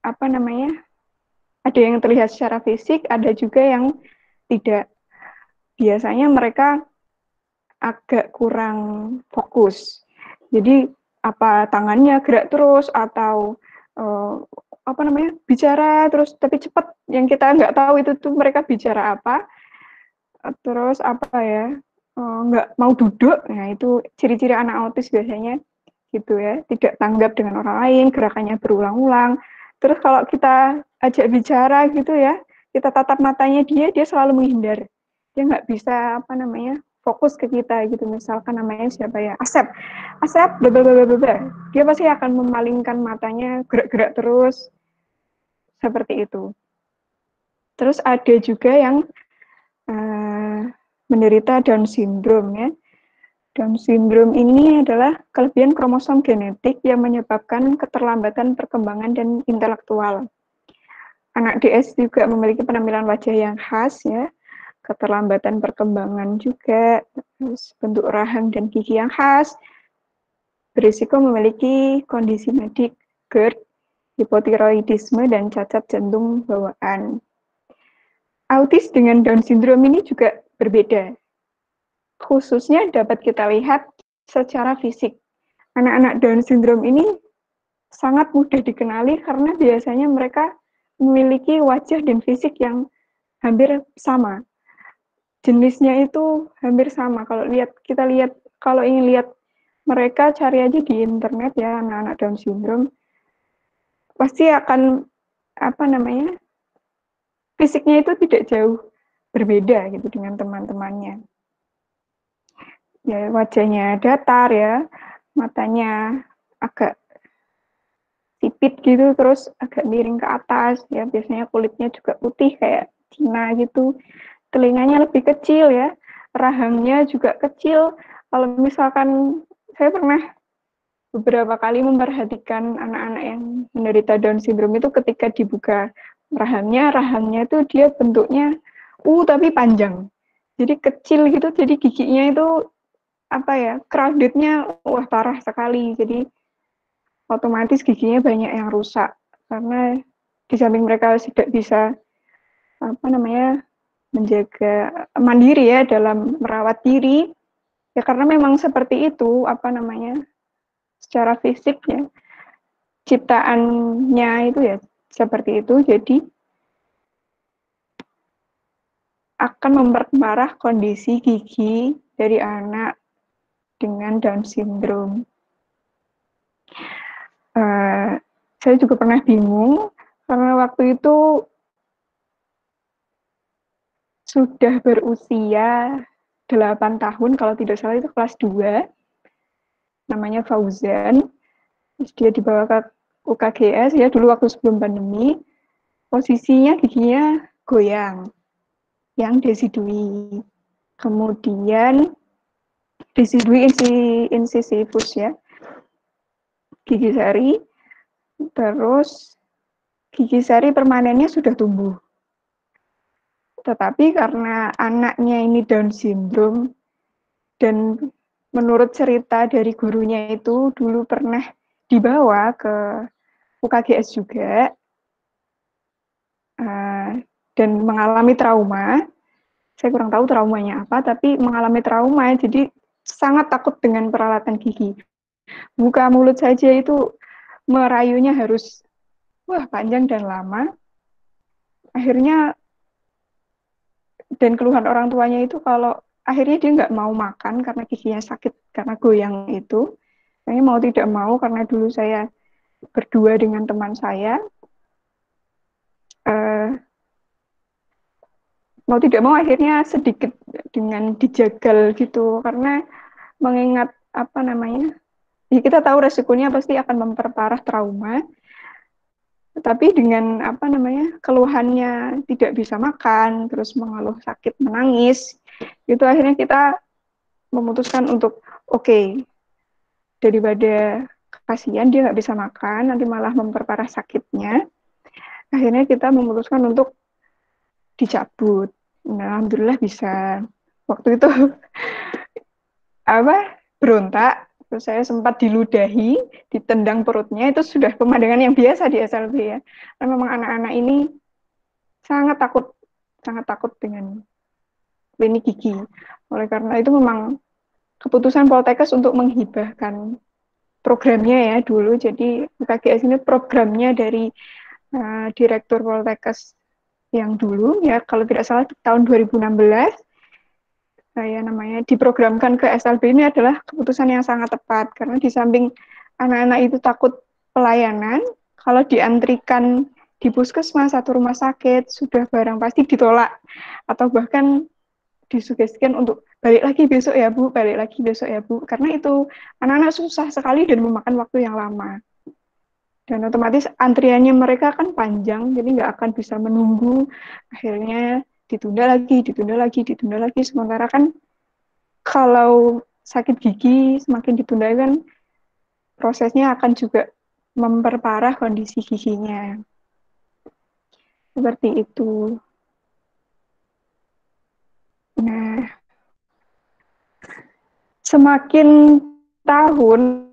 apa namanya? Ada yang terlihat secara fisik, ada juga yang tidak. Biasanya mereka agak kurang fokus. Jadi apa tangannya gerak terus atau apa namanya bicara terus tapi cepat, yang kita nggak tahu itu tuh mereka bicara apa, terus apa ya nggak mau duduk. Nah itu ciri-ciri anak autis biasanya gitu ya, tidak tanggap dengan orang lain, gerakannya berulang-ulang. Terus kalau kita ajak bicara gitu ya, kita tatap matanya dia selalu menghindar, dia nggak bisa apa namanya fokus ke kita gitu. Misalkan namanya siapa ya, Asep, blablabla, dia pasti akan memalingkan matanya, gerak-gerak terus seperti itu. Terus ada juga yang menderita Down syndrome ya. Down syndrome ini adalah kelebihan kromosom genetik yang menyebabkan keterlambatan perkembangan dan intelektual. Anak DS juga memiliki penampilan wajah yang khas ya, keterlambatan perkembangan juga, terus bentuk rahang dan gigi yang khas, berisiko memiliki kondisi medik GERD, hipotiroidisme, dan cacat jantung bawaan. Autis dengan Down syndrome ini juga berbeda. Khususnya dapat kita lihat secara fisik. Anak-anak Down syndrome ini sangat mudah dikenali karena biasanya mereka memiliki wajah dan fisik yang hampir sama. Jenisnya itu hampir sama. Kalau ingin lihat mereka, cari aja di internet ya, anak-anak Down syndrome. Pasti akan apa namanya? Fisiknya itu tidak jauh berbeda gitu dengan teman-temannya. Ya, wajahnya datar ya, matanya agak sipit gitu, terus agak miring ke atas ya, biasanya kulitnya juga putih kayak Cina gitu, telinganya lebih kecil ya, rahangnya juga kecil. Kalau misalkan saya pernah beberapa kali memperhatikan anak-anak yang menderita Down syndrome itu, ketika dibuka rahangnya itu dia bentuknya tapi panjang, jadi kecil gitu, jadi giginya itu apa ya, crowded-nya parah sekali, jadi otomatis giginya banyak yang rusak karena di samping mereka tidak bisa apa namanya menjaga mandiri ya dalam merawat diri ya, karena memang seperti itu apa namanya secara fisik ya, ciptaannya itu ya seperti itu, jadi akan memperparah kondisi gigi dari anak dengan Down syndrome. Saya juga pernah bingung karena waktu itu sudah berusia 8 tahun, kalau tidak salah itu kelas 2, namanya Fauzan. Terus dia dibawa ke UKGS ya dulu waktu sebelum pandemi, posisinya giginya goyang, yang desidui. Kemudian desidui incisivus ya, gigi seri, terus gigi seri permanennya sudah tumbuh. Tetapi karena anaknya ini Down syndrome, dan menurut cerita dari gurunya itu dulu pernah dibawa ke UKGS juga, dan mengalami trauma. Saya kurang tahu traumanya apa, tapi mengalami trauma, jadi sangat takut dengan peralatan gigi. Buka mulut saja itu merayunya harus panjang dan lama. Akhirnya, dan keluhan orang tuanya itu kalau akhirnya dia nggak mau makan karena giginya sakit, karena goyang itu. Saya mau tidak mau, karena dulu saya berdua dengan teman saya, mau tidak mau akhirnya sedikit dengan dijagal gitu, karena mengingat apa namanya, ya kita tahu resikonya pasti akan memperparah trauma. Tapi dengan apa namanya keluhannya tidak bisa makan, terus mengeluh sakit, menangis, itu akhirnya kita memutuskan untuk oke, daripada kasihan dia nggak bisa makan, nanti malah memperparah sakitnya. Akhirnya kita memutuskan untuk dicabut. Nah, alhamdulillah bisa. Waktu itu berontak, terus saya sempat diludahi, ditendang perutnya, itu sudah pemandangan yang biasa di SLB ya. Karena memang anak-anak ini sangat takut dengan klinik gigi. Oleh karena itu memang keputusan Poltekkes untuk menghibahkan programnya ya dulu. Jadi UKGS ini programnya dari Direktur Poltekkes yang dulu ya, kalau tidak salah tahun 2016 saya namanya diprogramkan ke SLB. Ini adalah keputusan yang sangat tepat karena di samping anak-anak itu takut pelayanan, kalau diantrikan di puskesmas atau rumah sakit sudah barang pasti ditolak atau bahkan disugestikan untuk balik lagi besok ya Bu, balik lagi besok ya Bu, karena itu anak-anak susah sekali dan memakan waktu yang lama. Dan otomatis antriannya mereka kan panjang, jadi nggak akan bisa menunggu. Akhirnya ditunda lagi, ditunda lagi, ditunda lagi. Sementara kan kalau sakit gigi semakin ditunda kan prosesnya akan juga memperparah kondisi giginya. Seperti itu. Nah, semakin tahun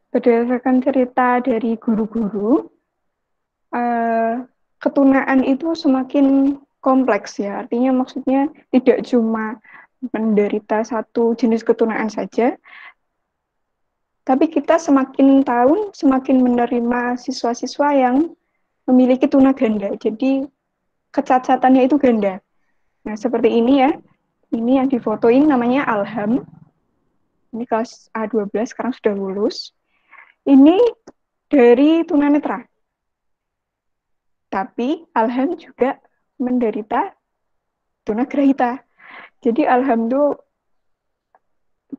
berdasarkan cerita dari guru-guru, ketunaan itu semakin kompleks ya. Artinya maksudnya tidak cuma menderita satu jenis ketunaan saja, tapi kita semakin tahun semakin menerima siswa-siswa yang memiliki tuna ganda. Jadi kecacatannya itu ganda. Nah, seperti ini ya. Ini yang difotoin namanya Alham. Ini kelas A12, sekarang sudah lulus. Ini dari tunanetra. Tapi Alham juga menderita tunagrahita. Jadi Alham itu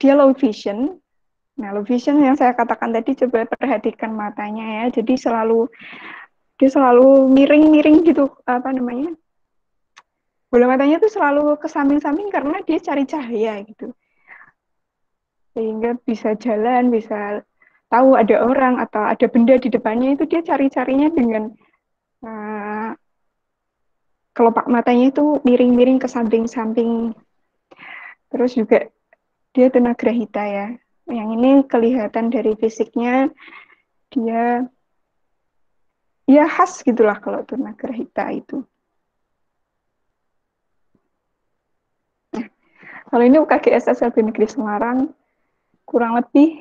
dia low vision. Nah, low vision yang saya katakan tadi, coba perhatikan matanya ya. Jadi dia selalu miring-miring gitu, bola matanya tuh selalu ke samping-samping karena dia cari cahaya gitu. Sehingga bisa jalan, bisa tahu ada orang atau ada benda di depannya, itu dia cari-carinya dengan kelopak matanya itu miring-miring ke samping-samping. Terus juga dia tunagrahita ya. Yang ini kelihatan dari fisiknya, dia ya khas gitulah kalau tunagrahita itu. Nah, kalau ini UKGS SLB Negeri Semarang, kurang lebih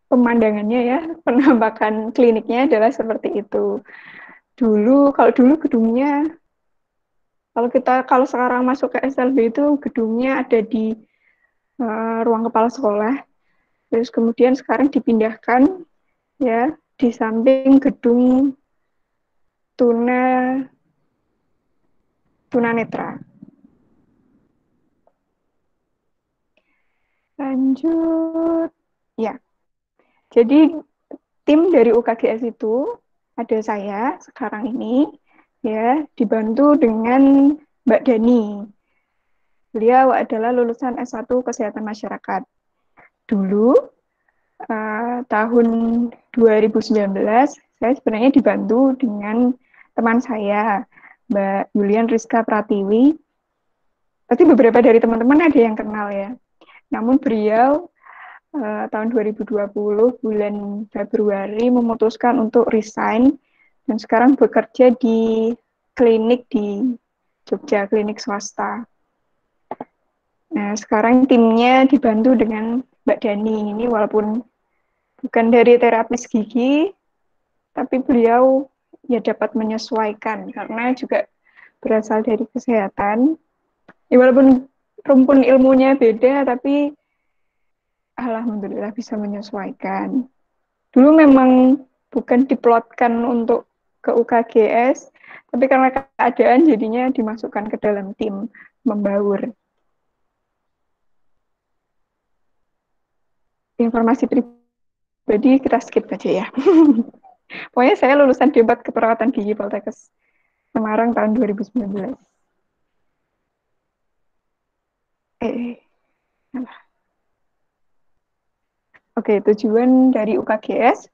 pemandangannya ya, penampakan kliniknya adalah seperti itu. Kalau dulu gedungnya, kalau sekarang masuk ke SLB itu gedungnya ada di ruang kepala sekolah. Terus kemudian sekarang dipindahkan ya di samping gedung tunanetra. Lanjut. Ya. Jadi tim dari UKGS itu ada saya sekarang ini ya, dibantu dengan Mbak Dani. Beliau adalah lulusan S1 Kesehatan Masyarakat. Dulu tahun 2019 saya sebenarnya dibantu dengan teman saya, Mbak Yulian Rizka Pratiwi. Pasti beberapa dari teman-teman ada yang kenal ya. Namun beliau tahun 2020 bulan Februari memutuskan untuk resign dan sekarang bekerja di klinik di Jogja, klinik swasta. Nah, sekarang timnya dibantu dengan Mbak Dani. Ini walaupun bukan dari terapis gigi, tapi beliau ya dapat menyesuaikan karena juga berasal dari kesehatan. Ya, walaupun rumpun ilmunya beda, tapi alhamdulillah bisa menyesuaikan. Dulu memang bukan diplotkan untuk ke UKGS, tapi karena keadaan jadinya dimasukkan ke dalam tim membaur. Informasi pribadi kita skip aja ya. Pokoknya saya lulusan debat keperawatan gigi Poltekkes Semarang tahun 2019. Oke, tujuan dari UKGS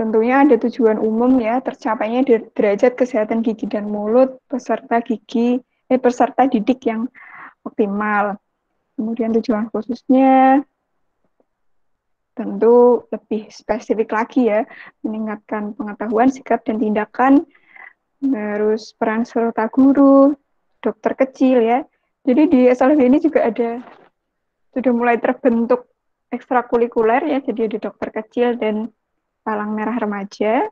tentunya ada tujuan umum ya, tercapainya derajat kesehatan gigi dan mulut peserta didik yang optimal. Kemudian tujuan khususnya tentu lebih spesifik lagi ya, meningkatkan pengetahuan, sikap, dan tindakan, terus peran serta guru, dokter kecil ya. Jadi di SLB ini juga sudah mulai terbentuk ekstrakurikuler ya, jadi ada dokter kecil dan palang merah remaja,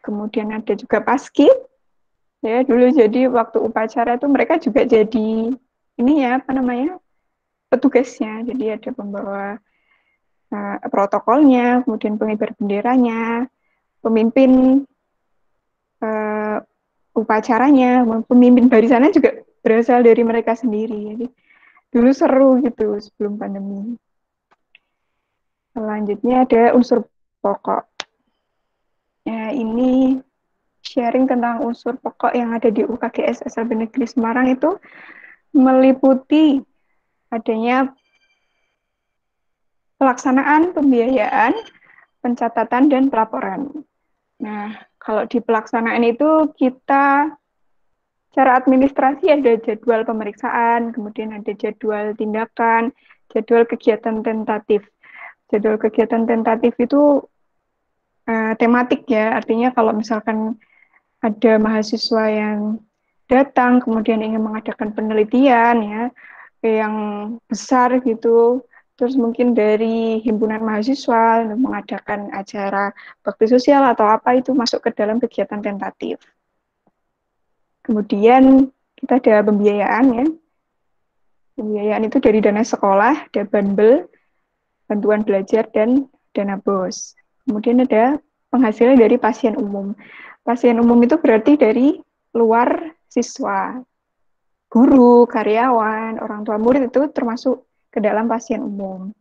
kemudian ada juga paskib, ya dulu jadi waktu upacara itu mereka juga jadi ini ya apa namanya petugasnya, jadi ada pembawa protokolnya, kemudian pengibar benderanya, pemimpin upacaranya, pemimpin barisannya juga berasal dari mereka sendiri. Jadi dulu seru gitu sebelum pandemi. Selanjutnya ada unsur pokok. Ya, ini sharing tentang unsur pokok yang ada di UKGS SLB Negeri Semarang itu meliputi adanya pelaksanaan, pembiayaan, pencatatan, dan pelaporan. Nah, kalau di pelaksanaan itu kita secara administrasi ada jadwal pemeriksaan, kemudian ada jadwal tindakan, jadwal kegiatan tentatif. Jadwal kegiatan tentatif itu tematik ya, artinya kalau misalkan ada mahasiswa yang datang kemudian ingin mengadakan penelitian ya yang besar gitu, terus mungkin dari himpunan mahasiswa mengadakan acara bakti sosial atau apa itu masuk ke dalam kegiatan tentatif. Kemudian kita ada pembiayaan ya. Pembiayaan itu dari dana sekolah, ada Banbel, bantuan belajar, dan dana BOS. Kemudian ada penghasilan dari pasien umum. Pasien umum itu berarti dari luar siswa. Guru, karyawan, orang tua murid itu termasuk ke dalam pasien umum.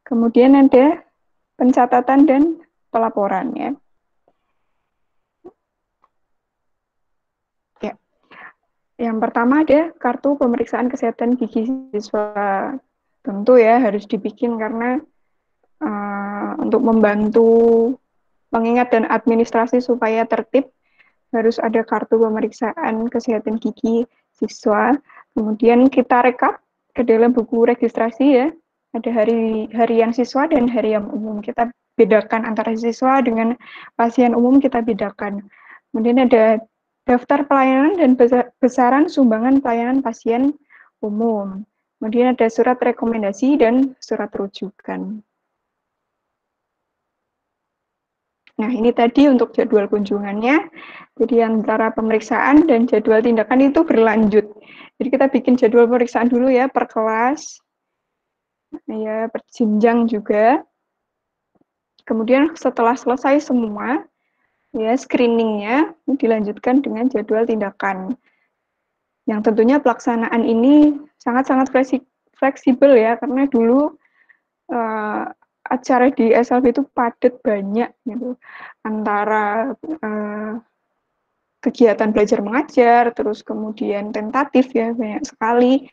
Kemudian ada pencatatan dan pelaporan ya. Yang pertama ada kartu pemeriksaan kesehatan gigi siswa. Tentu ya harus dibikin karena untuk membantu pengingat dan administrasi supaya tertib harus ada kartu pemeriksaan kesehatan gigi siswa. Kemudian kita rekap ke dalam buku registrasi ya. Ada harian siswa dan harian umum. Kita bedakan antara siswa dengan pasien umum, kita bedakan. Kemudian ada daftar pelayanan dan besaran sumbangan pelayanan pasien umum. Kemudian ada surat rekomendasi dan surat rujukan. Nah, ini tadi untuk jadwal kunjungannya. Jadi antara pemeriksaan dan jadwal tindakan itu berlanjut. Jadi kita bikin jadwal pemeriksaan dulu ya per kelas. Ya, per jenjang juga. Kemudian setelah selesai semua, ya screeningnya dilanjutkan dengan jadwal tindakan. Yang tentunya pelaksanaan ini sangat-sangat fleksibel ya, karena dulu acara di SLB itu padat banyak gitu, antara kegiatan belajar mengajar, terus kemudian tentatif ya banyak sekali.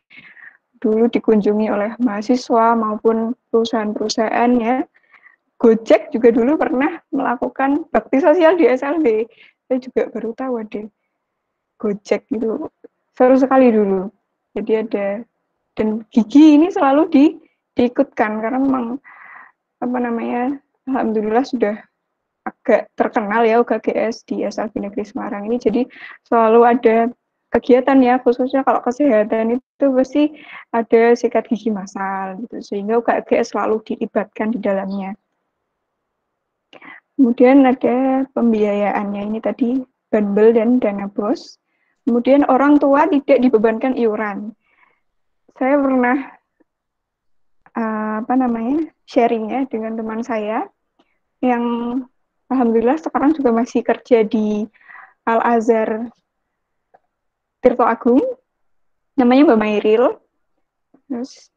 Dulu dikunjungi oleh mahasiswa maupun perusahaan-perusahaan ya. Gojek juga dulu pernah melakukan bakti sosial di SLB. Saya juga baru tahu ada Gojek gitu. Seru sekali dulu. Jadi ada, dan gigi ini selalu diikutkan karena memang apa namanya, alhamdulillah sudah agak terkenal ya UKGS di SLB Negeri Semarang ini. Jadi selalu ada kegiatan ya, khususnya kalau kesehatan itu pasti ada sikat gigi massal gitu, sehingga UKGS selalu dilibatkan di dalamnya. Kemudian ada pembiayaannya, ini tadi Banbel dan dana BOS. Kemudian orang tua tidak dibebankan iuran. Saya pernah sharing ya dengan teman saya yang alhamdulillah sekarang juga masih kerja di Al-Azhar Tirto Agung, namanya Mbak Mairil. Terus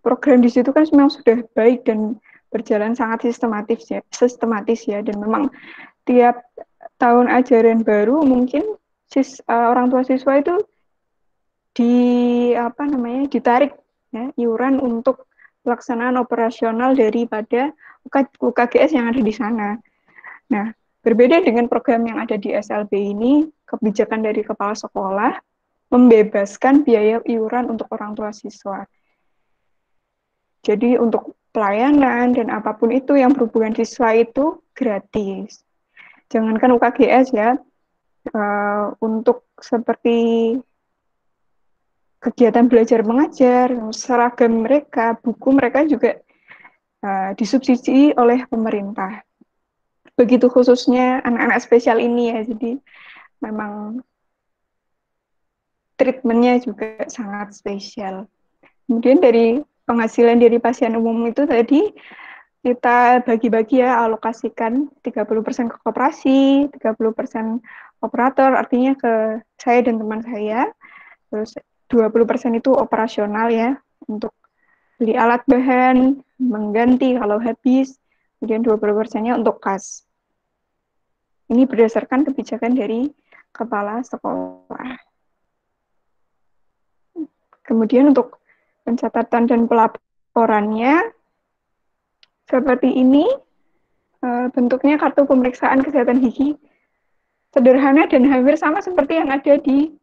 program di situ kan memang sudah baik dan berjalan sangat sistematis ya, dan memang tiap tahun ajaran baru mungkin orang tua siswa itu ditarik ya, iuran untuk pelaksanaan operasional daripada UKGS yang ada di sana. Nah, berbeda dengan program yang ada di SLB ini, kebijakan dari kepala sekolah membebaskan biaya iuran untuk orang tua siswa. Jadi untuk pelayanan dan apapun itu yang berhubungan siswa itu gratis. Jangankan UKGS ya, untuk seperti kegiatan belajar mengajar, seragam mereka, buku mereka juga disubsidi oleh pemerintah. Begitu khususnya anak-anak spesial ini ya, jadi memang treatmentnya juga sangat spesial. Kemudian dari penghasilan dari pasien umum itu tadi kita bagi-bagi ya, alokasikan 30% ke koperasi, 30% operator, artinya ke saya dan teman saya, terus 20% itu operasional ya, untuk beli alat bahan, mengganti kalau habis, kemudian 20%-nya untuk kas. Ini berdasarkan kebijakan dari kepala sekolah. Kemudian untuk pencatatan dan pelaporannya, seperti ini, bentuknya kartu pemeriksaan kesehatan gigi, sederhana dan hampir sama seperti yang ada di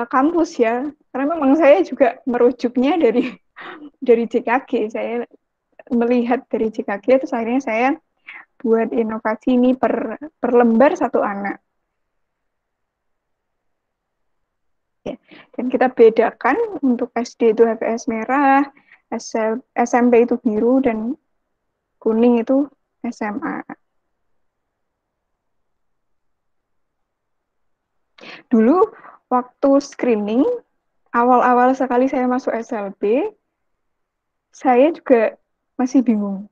kampus ya, karena memang saya juga merujuknya dari JKG, saya melihat dari JKG, terus akhirnya saya buat inovasi ini per lembar satu anak. Ya. Dan kita bedakan untuk SD itu HVS merah, SMP itu biru, dan kuning itu SMA. Dulu waktu screening, awal-awal sekali saya masuk SLB, saya juga masih bingung.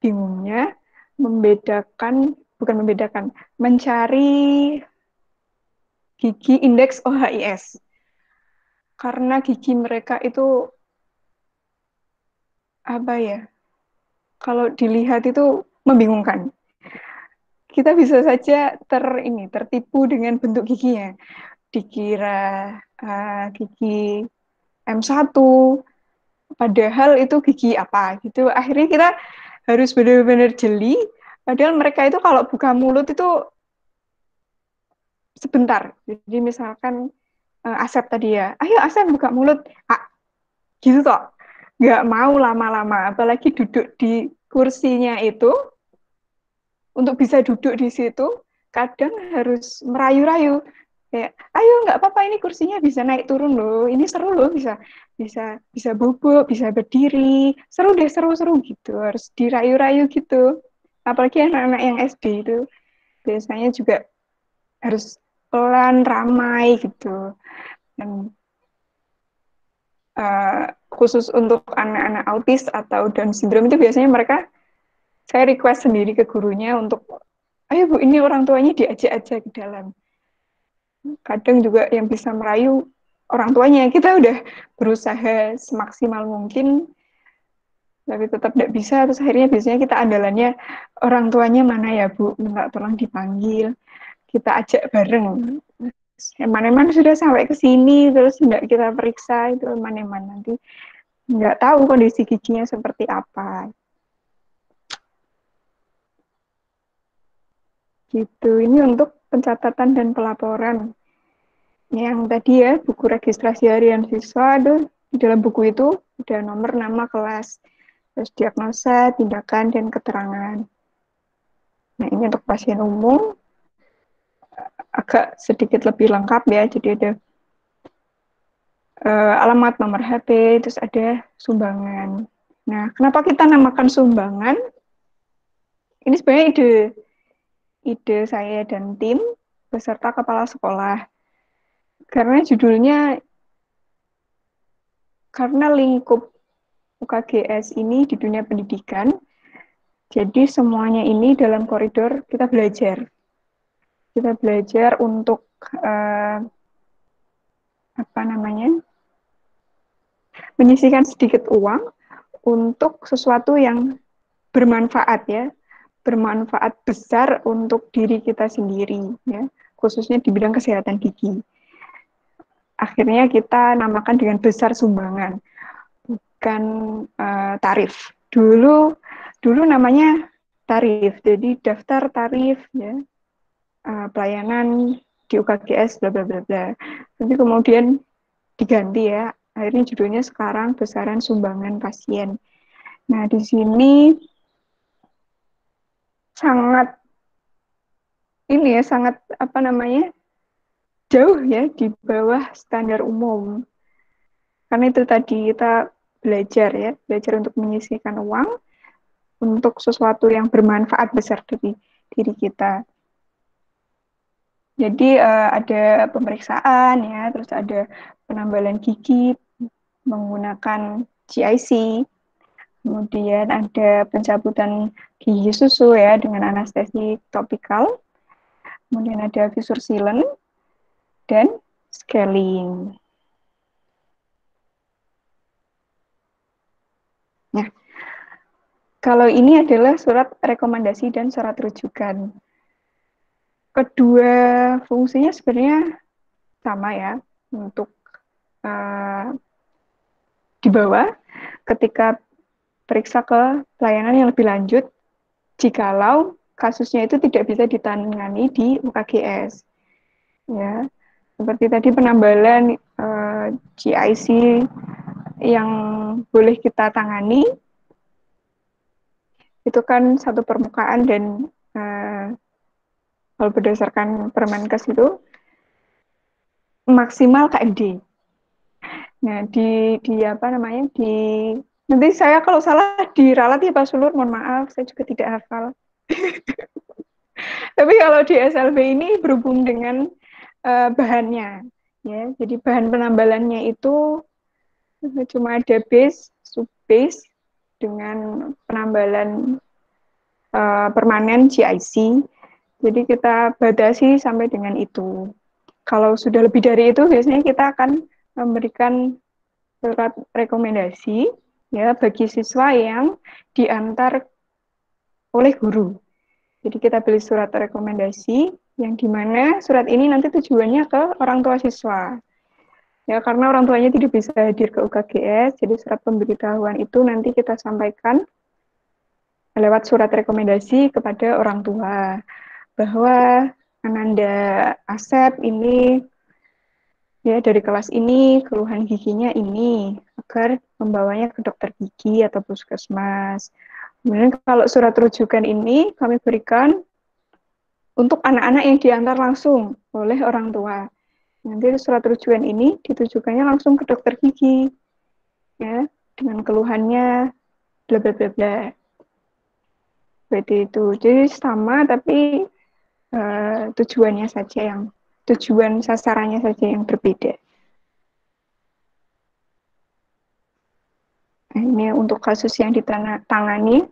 Bingungnya mencari gigi indeks OHIS. Karena gigi mereka itu, apa ya, kalau dilihat itu membingungkan. Kita bisa saja tertipu dengan bentuk giginya. Dikira gigi M1, padahal itu gigi apa gitu. Akhirnya kita harus benar-benar jeli, padahal mereka itu kalau buka mulut itu sebentar. Jadi misalkan Asep tadi ya, ayo Asep buka mulut, gitu toh. Nggak mau lama-lama, apalagi duduk di kursinya itu, untuk bisa duduk di situ, kadang harus merayu-rayu. Kayak, ayo nggak apa-apa, ini kursinya bisa naik turun loh, ini seru loh, bisa bubuk, bisa berdiri, seru deh, seru-seru gitu, harus dirayu-rayu gitu. Apalagi anak-anak yang SD itu biasanya juga harus pelan, ramai gitu. Dan khusus untuk anak-anak autis atau Down syndrome itu biasanya saya request sendiri ke gurunya untuk, ayo Bu, ini orang tuanya diajak aja ke dalam. Kadang juga yang bisa merayu orang tuanya, kita udah berusaha semaksimal mungkin, tapi tetap tidak bisa, terus akhirnya biasanya kita andalannya, orang tuanya mana ya Bu, minta tolong dipanggil, kita ajak bareng. Eman-eman sudah sampai ke sini, terus nggak kita periksa, itu eman-eman nanti nggak tahu kondisi giginya seperti apa. Gitu, ini untuk pencatatan dan pelaporan. Yang tadi ya, buku registrasi harian siswa, di dalam buku itu ada nomor, nama, kelas, terus diagnosa, tindakan, dan keterangan. Nah, ini untuk pasien umum, agak sedikit lebih lengkap ya, jadi ada alamat, nomor HP, terus ada sumbangan. Nah, kenapa kita namakan sumbangan? Ini sebenarnya ide saya dan tim beserta kepala sekolah. Karena judulnya, karena lingkup UKGS ini di dunia pendidikan, jadi semuanya ini dalam koridor kita belajar. Kita belajar untuk menyisihkan sedikit uang untuk sesuatu yang bermanfaat ya, bermanfaat besar untuk diri kita sendiri ya, khususnya di bidang kesehatan gigi. Akhirnya kita namakan dengan besar sumbangan. memberikan tarif. Dulu namanya tarif, jadi daftar tarif ya pelayanan di UKGS bla bla bla bla. Tapi kemudian diganti ya, akhirnya judulnya sekarang besaran sumbangan pasien. Nah di sini sangat ini ya, sangat apa namanya, jauh ya di bawah standar umum. Karena itu tadi kita belajar untuk menyisihkan uang untuk sesuatu yang bermanfaat besar dari diri kita. Jadi ada pemeriksaan ya, terus ada penambalan gigi menggunakan GIC, kemudian ada pencabutan gigi susu ya dengan anestesi topikal, kemudian ada visur sealant dan scaling. Nah, kalau ini adalah surat rekomendasi dan surat rujukan. Kedua fungsinya sebenarnya sama ya, untuk di bawah ketika periksa ke pelayanan yang lebih lanjut, jikalau kasusnya itu tidak bisa ditangani di UKGS. Ya, seperti tadi penambalan GIC yang boleh kita tangani, itu kan satu permukaan dan kalau berdasarkan Permenkes itu maksimal KMD. Nah, di apa namanya, nanti saya kalau salah diralat ya Pak Sulur, mohon maaf, saya juga tidak hafal. Tapi kalau di SLB ini berhubung dengan bahannya, ya. Jadi bahan penambalannya itu cuma ada base, sub-base dengan penambalan permanen GIC. Jadi kita batasi sampai dengan itu. Kalau sudah lebih dari itu, biasanya kita akan memberikan surat rekomendasi ya bagi siswa yang diantar oleh guru. Jadi kita beli surat rekomendasi yang dimana surat ini nanti tujuannya ke orang tua siswa. Ya, karena orang tuanya tidak bisa hadir ke UKGS, jadi surat pemberitahuan itu nanti kita sampaikan lewat surat rekomendasi kepada orang tua bahwa Ananda Asep ini ya dari kelas ini keluhan giginya ini, agar membawanya ke dokter gigi atau puskesmas. Kemudian kalau surat rujukan ini kami berikan untuk anak-anak yang diantar langsung oleh orang tua. Nanti surat rujukan ini ditujukannya langsung ke dokter gigi ya dengan keluhannya bla bla bla bla. Seperti itu. Jadi sama tapi tujuan sasarannya saja yang berbeda. Nah, ini untuk kasus yang ditangani,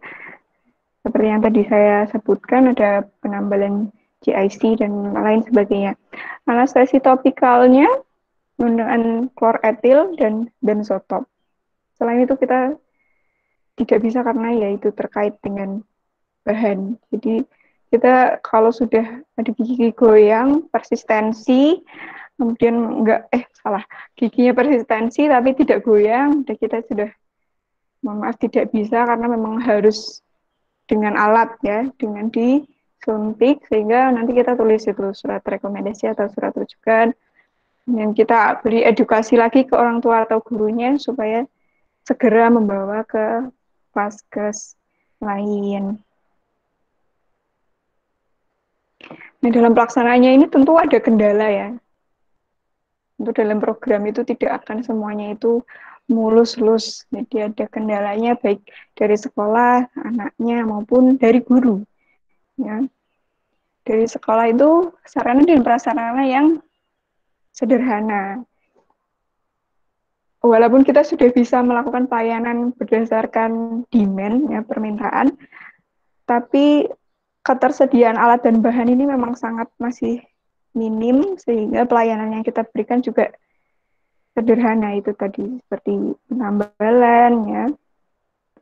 seperti yang tadi saya sebutkan, ada penambalan GIC dan lain sebagainya. Anestesi topikalnya menggunakan kloretil dan benzotop. Selain itu kita tidak bisa karena ya itu terkait dengan bahan. Jadi kita kalau sudah ada gigi goyang, persistensi, kemudian giginya persistensi tapi tidak goyang, kita sudah, mohon maaf, tidak bisa karena memang harus dengan alat ya, dengan disuntik, sehingga nanti kita tulis itu surat rekomendasi atau surat rujukan, dan kita beri edukasi lagi ke orang tua atau gurunya supaya segera membawa ke vaskes lain. Nah, dalam pelaksanaannya ini tentu ada kendala ya. Untuk dalam program itu tidak akan semuanya itu mulus-lus. Jadi ada kendalanya baik dari sekolah, anaknya, maupun dari guru. Ya. Dari sekolah itu sarana dan prasarana yang sederhana. Walaupun kita sudah bisa melakukan pelayanan berdasarkan demand, ya, permintaan, tapi ketersediaan alat dan bahan ini memang sangat masih minim, sehingga pelayanan yang kita berikan juga sederhana itu tadi, seperti penambalan, ya,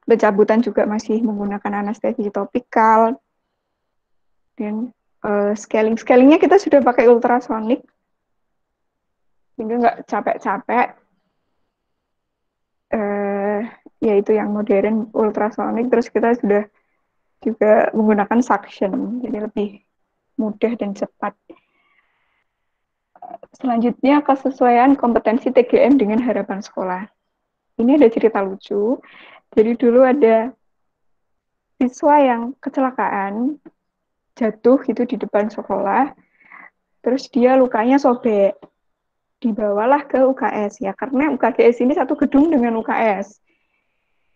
pencabutan juga masih menggunakan anestesi topikal, dan scalingnya kita sudah pakai ultrasonik, sehingga nggak capek-capek. yaitu yang modern ultrasonik, terus kita sudah juga menggunakan suction, jadi lebih mudah dan cepat. Selanjutnya, kesesuaian kompetensi TGM dengan harapan sekolah. Ini ada cerita lucu. Jadi dulu ada siswa yang kecelakaan, jatuh gitu di depan sekolah, terus dia lukanya sobek. Dibawalah ke UKS ya, karena UKGS ini satu gedung dengan UKS.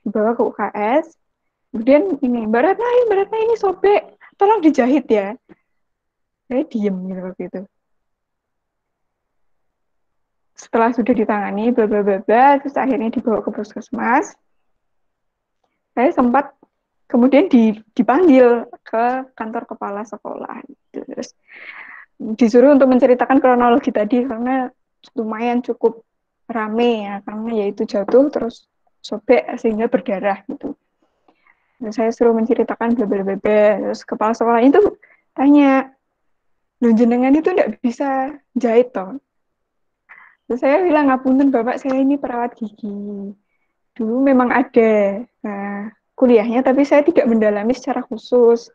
Dibawa ke UKS, kemudian ini, Mbak Ratna ini sobek, tolong dijahit ya. Saya diem gitu waktu itu. Setelah sudah ditangani, bla bla bla bla, terus akhirnya dibawa ke puskesmas. Saya sempat kemudian dipanggil ke kantor kepala sekolah. Gitu. Terus disuruh untuk menceritakan kronologi tadi karena lumayan cukup rame ya, karena yaitu jatuh terus sobek sehingga berdarah gitu. Terus saya suruh menceritakan bla bla bla bla. Terus kepala sekolah itu tanya, "Loh jenengan itu tidak bisa jahit toh?" Terus saya bilang, "Ngapunten Bapak, saya ini perawat gigi. Dulu memang ada kuliahnya, tapi saya tidak mendalami secara khusus.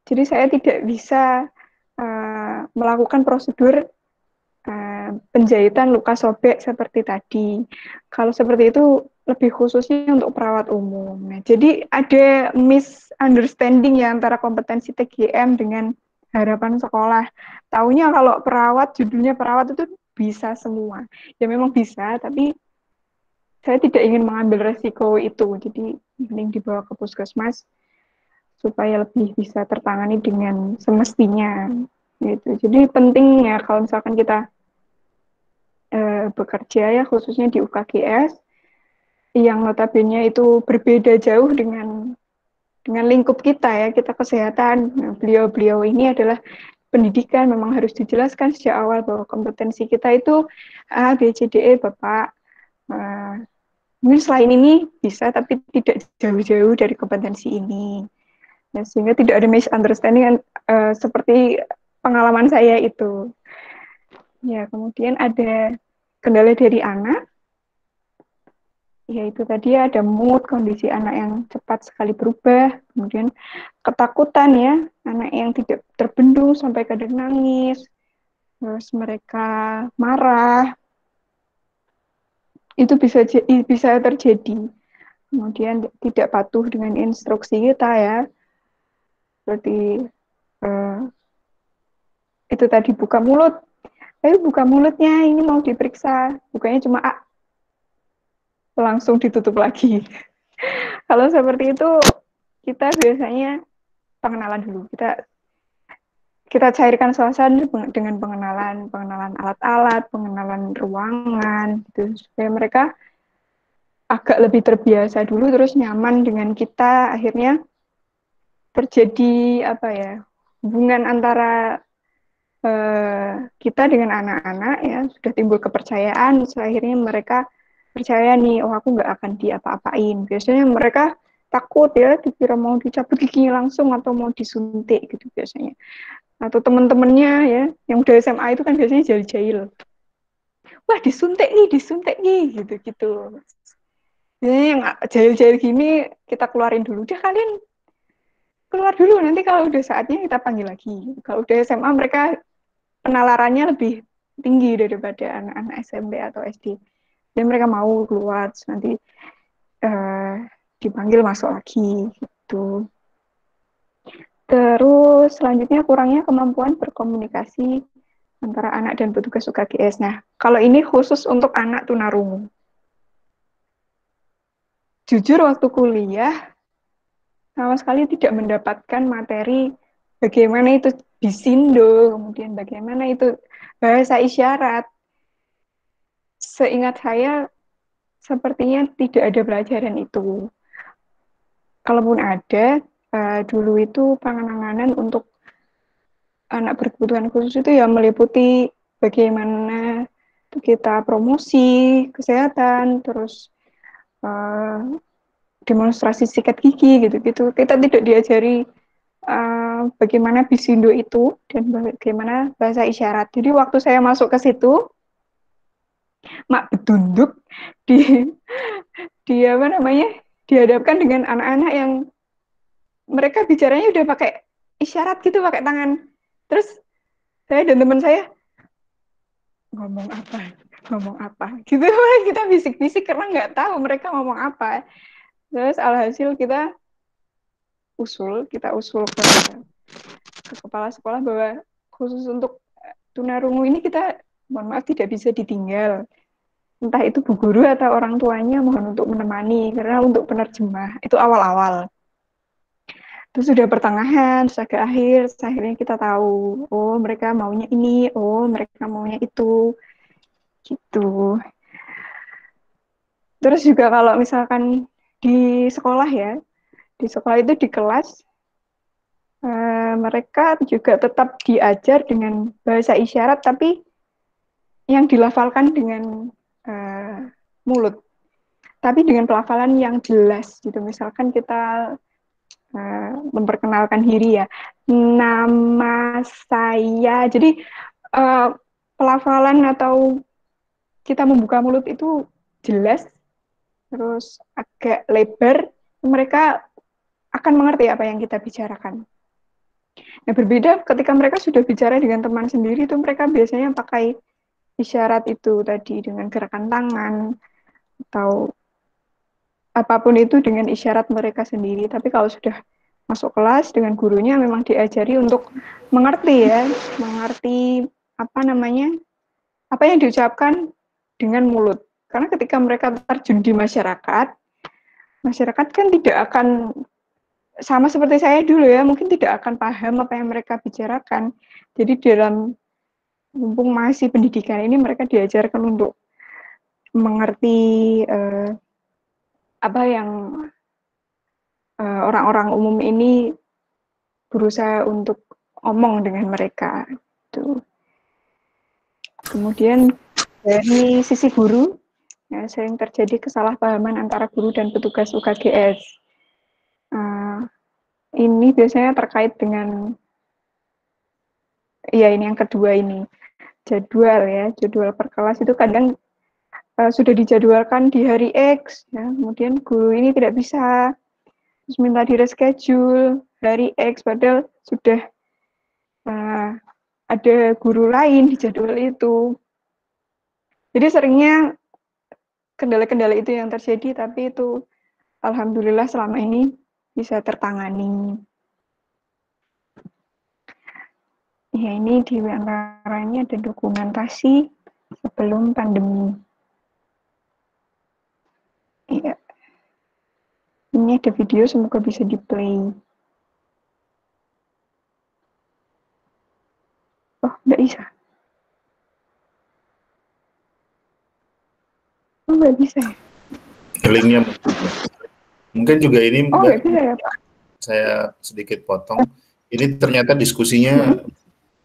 Jadi saya tidak bisa melakukan prosedur penjahitan luka sobek seperti tadi. Kalau seperti itu lebih khususnya untuk perawat umum." Nah, jadi ada misunderstanding ya antara kompetensi TGM dengan harapan sekolah. Taunya kalau perawat, judulnya perawat itu bisa semua. Ya memang bisa, tapi saya tidak ingin mengambil resiko itu. Jadi mending dibawa ke puskesmas supaya lebih bisa tertangani dengan semestinya. Gitu. Jadi penting ya kalau misalkan kita bekerja ya khususnya di UKGS yang notabene itu berbeda jauh dengan lingkup kita ya, kita kesehatan. Nah, beliau ini adalah pendidikan, memang harus dijelaskan sejak awal bahwa kompetensi kita itu A, B, C, D, E, Bapak. Mungkin selain ini bisa, tapi tidak jauh-jauh dari kompetensi ini. Nah, sehingga tidak ada misunderstanding seperti pengalaman saya itu. Ya, kemudian ada kendala dari anak, yaitu tadi ada mood, kondisi anak yang cepat sekali berubah, kemudian ketakutan ya, anak yang tidak terbendung sampai kadang nangis, terus mereka marah, itu bisa terjadi. Kemudian tidak patuh dengan instruksi kita ya, seperti itu tadi buka mulut, ayo buka mulutnya, ini mau diperiksa, bukanya cuma A, langsung ditutup lagi. Kalau seperti itu, kita biasanya pengenalan dulu. Kita cairkan suasana dengan pengenalan alat-alat, pengenalan ruangan, gitu, supaya mereka agak lebih terbiasa dulu, terus nyaman dengan kita. Akhirnya terjadi hubungan antara kita dengan anak-anak ya, sudah timbul kepercayaan. Terus akhirnya mereka percaya nih, oh aku nggak akan diapa-apain. Biasanya mereka takut ya, dikira mau dicabut giginya langsung atau mau disuntik gitu biasanya. Atau teman-temannya ya, yang udah SMA itu kan biasanya jahil-jahil. Wah disuntik nih, gitu-gitu. Jadi yang jahil-jahil gini kita keluarin dulu. Udah kalian keluar dulu, nanti kalau udah saatnya kita panggil lagi. Kalau udah SMA mereka penalarannya lebih tinggi daripada anak-anak SMP atau SD. Dan mereka mau keluar, nanti dipanggil masuk lagi gitu. Terus selanjutnya kurangnya kemampuan berkomunikasi antara anak dan petugas UKGS. Nah, kalau ini khusus untuk anak tunarungu. Jujur waktu kuliah sama sekali tidak mendapatkan materi bagaimana itu disindo, kemudian bagaimana itu bahasa isyarat. Seingat saya sepertinya tidak ada pelajaran itu. Kalaupun ada, dulu itu penanganan untuk anak berkebutuhan khusus itu ya meliputi bagaimana kita promosi kesehatan, terus demonstrasi sikat gigi gitu-gitu. Kita tidak diajari bagaimana bisindo itu dan bagaimana bahasa isyarat. Jadi waktu saya masuk ke situ, mak betunduk dihadapkan dengan anak-anak yang mereka bicaranya udah pakai isyarat gitu, pakai tangan. Terus saya dan teman saya ngomong apa gitu. Kita bisik-bisik karena nggak tahu mereka ngomong apa. Terus alhasil kita usul ke kepala sekolah bahwa khusus untuk tunarungu ini kita mohon maaf tidak bisa ditinggal. Entah itu bu guru atau orang tuanya mohon untuk menemani karena untuk penerjemah itu awal-awal. Terus sudah pertengahan, terus agak akhir, akhirnya kita tahu, oh mereka maunya ini, oh mereka maunya itu, gitu. Terus juga kalau misalkan di sekolah ya, di sekolah itu di kelas, mereka juga tetap diajar dengan bahasa isyarat, tapi yang dilafalkan dengan mulut. Tapi dengan pelafalan yang jelas, gitu. Misalkan kita memperkenalkan diri ya, nama saya. Jadi pelafalan atau kita membuka mulut itu jelas, terus agak lebar, mereka akan mengerti apa yang kita bicarakan. Nah, berbeda ketika mereka sudah bicara dengan teman sendiri, itu mereka biasanya pakai isyarat itu tadi dengan gerakan tangan atau apapun itu dengan isyarat mereka sendiri. Tapi kalau sudah masuk kelas dengan gurunya memang diajari untuk mengerti ya, mengerti apa yang diucapkan dengan mulut. Karena ketika mereka terjun di masyarakat kan tidak akan sama seperti saya dulu ya, mungkin tidak akan paham apa yang mereka bicarakan. Jadi dalam mumpung masih pendidikan ini mereka diajarkan untuk mengerti apa yang orang-orang umum ini berusaha untuk omong dengan mereka. Gitu. Kemudian dari sisi guru, ya, sering terjadi kesalahpahaman antara guru dan petugas UKGS. Ini biasanya terkait dengan, ya ini yang kedua ini, jadwal per kelas itu kadang sudah dijadwalkan di hari X, ya, kemudian guru ini tidak bisa, terus minta di reschedule hari X, padahal sudah ada guru lain di jadwal itu. Jadi seringnya kendala-kendala itu yang terjadi, tapi itu alhamdulillah selama ini bisa tertangani. Ya, ini di antaranya ada dokumentasi sebelum pandemi. Ya. Ini ada video, semoga bisa di-play. Oh, nggak bisa. Oh, nggak bisa ya? Linknya mungkin juga ini nggak bisa ya, Pak? Saya sedikit potong. Ini ternyata diskusinya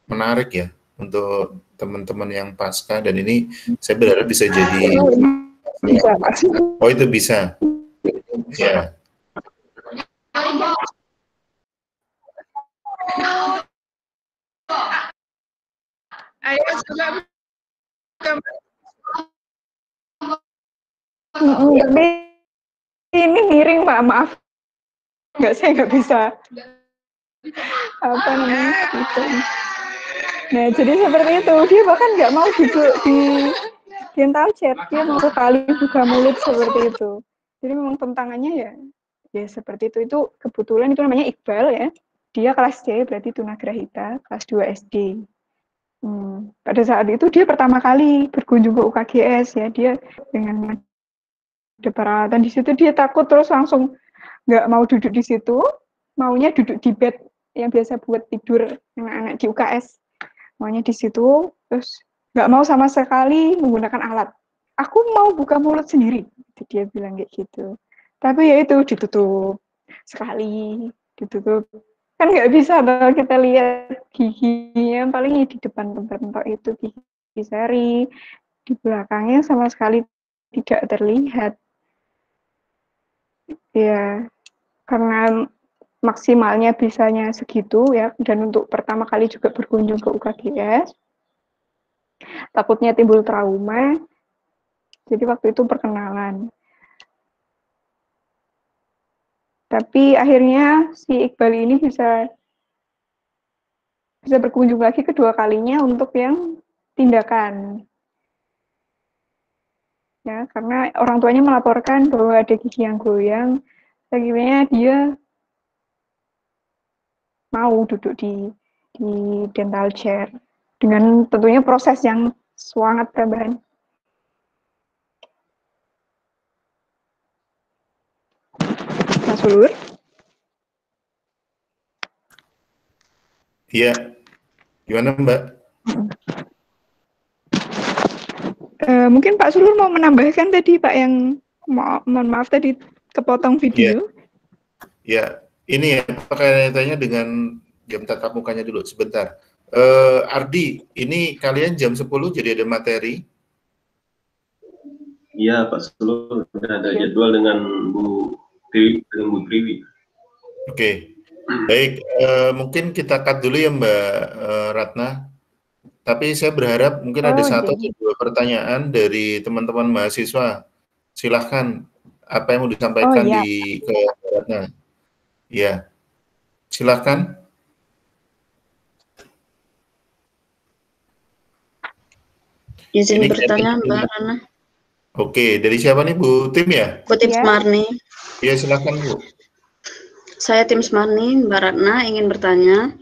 menarik ya untuk teman-teman yang pasca, dan ini saya berharap bisa jadi bisa, Pak. Oh, itu bisa. Ya. Ayo coba Tapi ini miring, Pak, maaf. Saya nggak bisa apa namanya gitu. Nah, jadi seperti itu. Dia bahkan nggak mau di dental chat, dia mau sekali buka mulut seperti itu. Jadi memang tentangannya ya seperti itu. Itu kebetulan itu namanya Iqbal ya. Dia kelas C, berarti tunagrahita, kelas 2 SD. Pada saat itu dia pertama kali berkunjung ke UKGS ya. Dia dengan ada peralatan di situ, dia takut, terus langsung nggak mau duduk di situ, maunya duduk di bed yang biasa buat tidur anak-anak di UKS, maunya di situ, terus nggak mau sama sekali menggunakan alat. Aku mau buka mulut sendiri, dia bilang kayak gitu. Tapi ya itu ditutup sekali, ditutup. Kan nggak bisa kalau kita lihat giginya, paling di depan tempat itu gigi seri, di belakangnya sama sekali tidak terlihat. Ya, karena maksimalnya bisanya segitu ya, dan untuk pertama kali juga berkunjung ke UKGS, takutnya timbul trauma, jadi waktu itu perkenalan. Tapi akhirnya si Iqbal ini bisa berkunjung lagi kedua kalinya untuk yang tindakan. Ya, karena orang tuanya melaporkan bahwa ada gigi yang goyang, akhirnya dia mau duduk di dental chair dengan tentunya proses yang sangat tambahan. Mas Ulur? Iya, gimana Mbak? Mungkin Pak Sulur mau menambahkan tadi Pak yang mohon maaf tadi kepotong video. Ya, ini ya kaitannya dengan jam tatap mukanya dulu sebentar. Ardi, ini kalian jam 10 jadi ada materi? Iya Pak Sulur, ada jadwal dengan Bu Priwi. Oke, baik. Mungkin kita cut dulu ya Mbak Ratna. Tapi saya berharap mungkin ada satu atau dua pertanyaan dari teman-teman mahasiswa. Silahkan, apa yang mau disampaikan di ke Mbak Ratna? Ya, silahkan. Izin bertanya Mbak Rana. Oke, dari siapa nih Bu? Tim ya? Bu Tim Smarni. Ya, silahkan Bu. Saya Tim Smarni, Mbak Ratna ingin bertanya,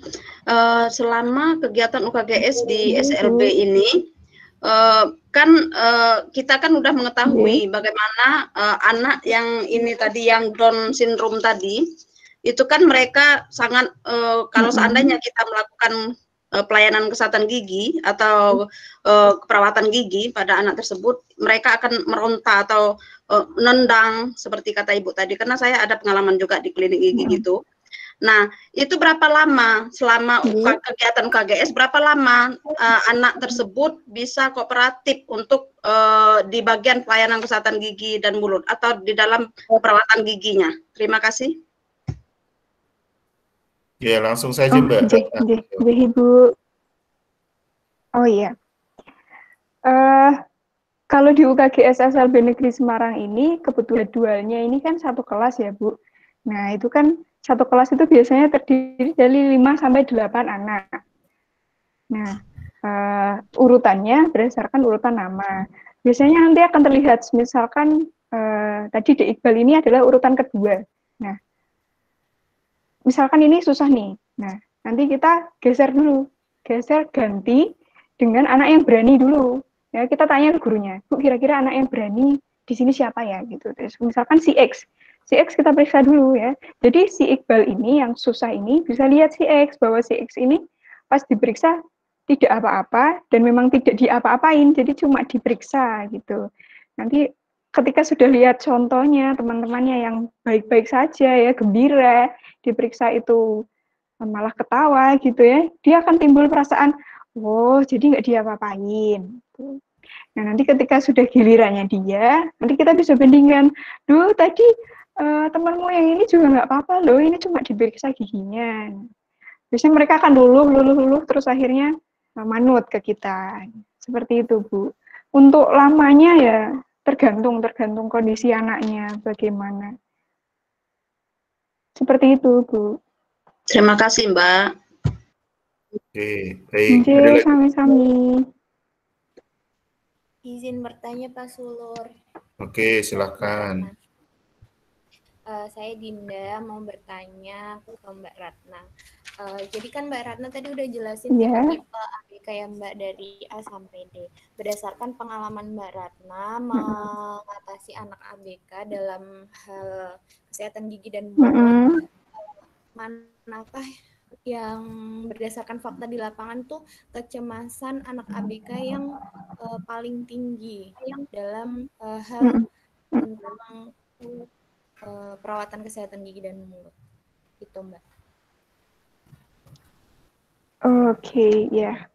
selama kegiatan UKGS di SLB ini, kita kan udah mengetahui bagaimana anak yang ini tadi, yang Down syndrome tadi, itu kan mereka sangat, kalau seandainya kita melakukan pelayanan kesehatan gigi atau perawatan gigi pada anak tersebut, mereka akan meronta atau nendang seperti kata Ibu tadi, karena saya ada pengalaman juga di klinik gigi gitu. Nah, itu berapa lama selama kegiatan UKGS, berapa lama anak tersebut bisa kooperatif untuk di bagian pelayanan kesehatan gigi dan mulut atau di dalam perawatan giginya? Terima kasih. Ya, langsung saja Mbak. Ibu. Oh iya. Kalau di UKGS SLB Negeri Semarang ini, kebetulan jadwalnya ini kan satu kelas ya Bu. Nah, itu kan satu kelas itu biasanya terdiri dari 5-8 anak. Nah, urutannya berdasarkan urutan nama. Biasanya nanti akan terlihat, misalkan tadi di Iqbal ini adalah urutan kedua. Nah, misalkan ini susah nih. Nah, nanti kita geser dulu. Geser ganti dengan anak yang berani dulu. Ya, kita tanya ke gurunya, Bu, kira-kira anak yang berani di sini siapa ya gitu. Terus misalkan si X kita periksa dulu ya. Jadi si Iqbal ini yang susah ini bisa lihat si X, bahwa si X ini pas diperiksa tidak apa-apa dan memang tidak diapa-apain, jadi cuma diperiksa gitu. Nanti ketika sudah lihat contohnya teman-temannya yang baik-baik saja ya, gembira, diperiksa itu malah ketawa gitu ya, dia akan timbul perasaan, oh jadi nggak diapa-apain. Nah nanti ketika sudah gilirannya dia, nanti kita bisa bandingkan, duh tadi temanmu yang ini juga nggak apa-apa loh, ini cuma diperiksa giginya. Biasanya mereka akan luluh, terus akhirnya manut ke kita. Seperti itu Bu. Untuk lamanya ya tergantung kondisi anaknya bagaimana. Seperti itu Bu. Terima kasih Mbak. Oke, baik. Sami-sami. Izin bertanya Pak Sulur. Oke, silakan. Saya Dinda mau bertanya ke Mbak Ratna. Jadi kan Mbak Ratna tadi udah jelasin tipe ABK ya Mbak dari A sampai D. Berdasarkan pengalaman Mbak Ratna mengatasi anak ABK dalam hal kesehatan gigi dan mulut, manakah yang berdasarkan fakta di lapangan tuh kecemasan anak ABK yang paling tinggi dalam hal tentang perawatan kesehatan gigi dan mulut itu Mbak. Oke, ya.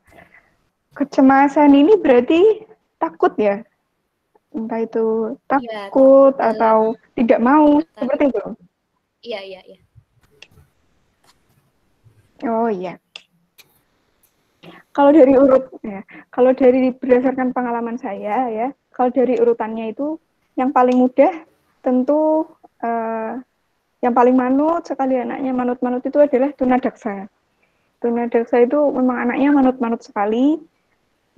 Kecemasan ini berarti takut ya? Entah itu takut ya, atau tidak mau, seperti itu? Iya. Oh iya. Kalau dari berdasarkan pengalaman saya ya, kalau dari urutannya itu yang paling mudah tentu Yang paling manut sekali anaknya, manut-manut itu adalah tunadaksa. Tunadaksa itu memang anaknya manut-manut sekali,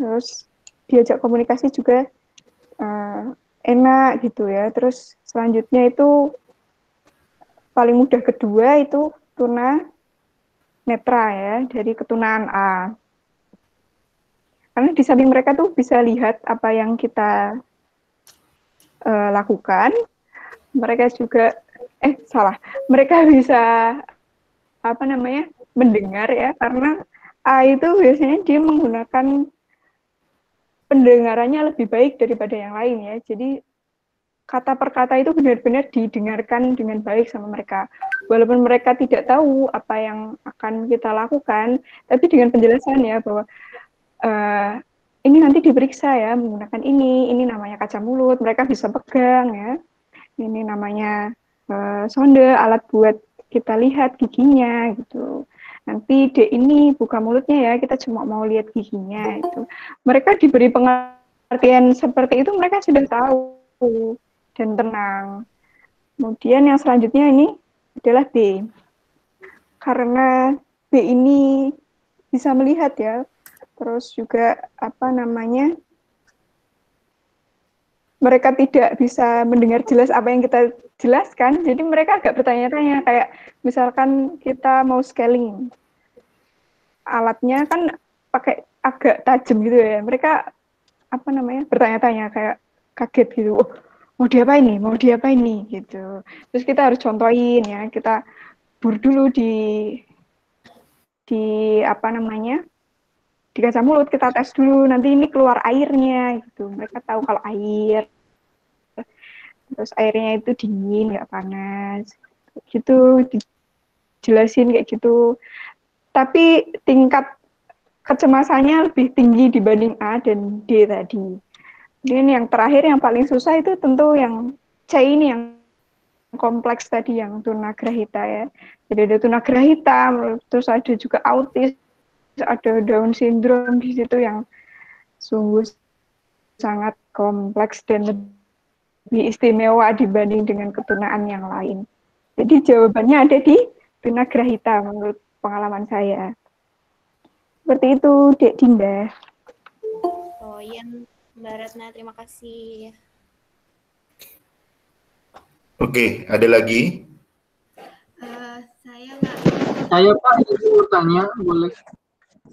terus diajak komunikasi juga enak gitu ya. Terus selanjutnya itu paling mudah kedua itu tuna netra ya, dari ketunaan A. Karena di samping mereka tuh bisa lihat apa yang kita lakukan, mereka juga mereka bisa mendengar ya, karena A itu biasanya dia menggunakan pendengarannya lebih baik daripada yang lain ya. Jadi kata per kata itu benar-benar didengarkan dengan baik sama mereka. Walaupun mereka tidak tahu apa yang akan kita lakukan, tapi dengan penjelasan ya bahwa ini nanti diperiksa ya menggunakan ini namanya kaca mulut, mereka bisa pegang ya. Ini namanya sonde, alat buat kita lihat giginya gitu. Nanti ini buka mulutnya ya, kita cuma mau lihat giginya itu. Mereka diberi pengertian seperti itu, mereka sudah tahu dan tenang. Kemudian yang selanjutnya ini adalah B. Karena B ini bisa melihat ya, terus juga mereka tidak bisa mendengar jelas apa yang kita jelaskan, jadi mereka agak bertanya-tanya, kayak misalkan kita mau scaling, alatnya kan pakai agak tajam gitu ya, mereka bertanya-tanya kayak kaget gitu, oh, mau diapa ini gitu. Terus kita harus contohin ya, kita bur dulu di di kaca mulut, kita tes dulu, nanti ini keluar airnya gitu. Mereka tahu kalau air, terus airnya itu dingin nggak panas gitu, dijelasin kayak gitu. Tapi tingkat kecemasannya lebih tinggi dibanding A dan D tadi. Kemudian yang terakhir yang paling susah itu tentu yang C ini, yang kompleks tadi, yang tunagrahita ya. Jadi ada tunagrahita, terus ada juga autis, ada Down syndrome di situ yang sungguh sangat kompleks dan lebih istimewa dibanding dengan ketunaan yang lain. Jadi jawabannya ada di tunagrahita menurut pengalaman saya. Seperti itu, Dek Dinda. Oh iya, Mbak Ratna, terima kasih. Oke, ada lagi? Saya nggak. Saya Pak, itu mau tanya, boleh?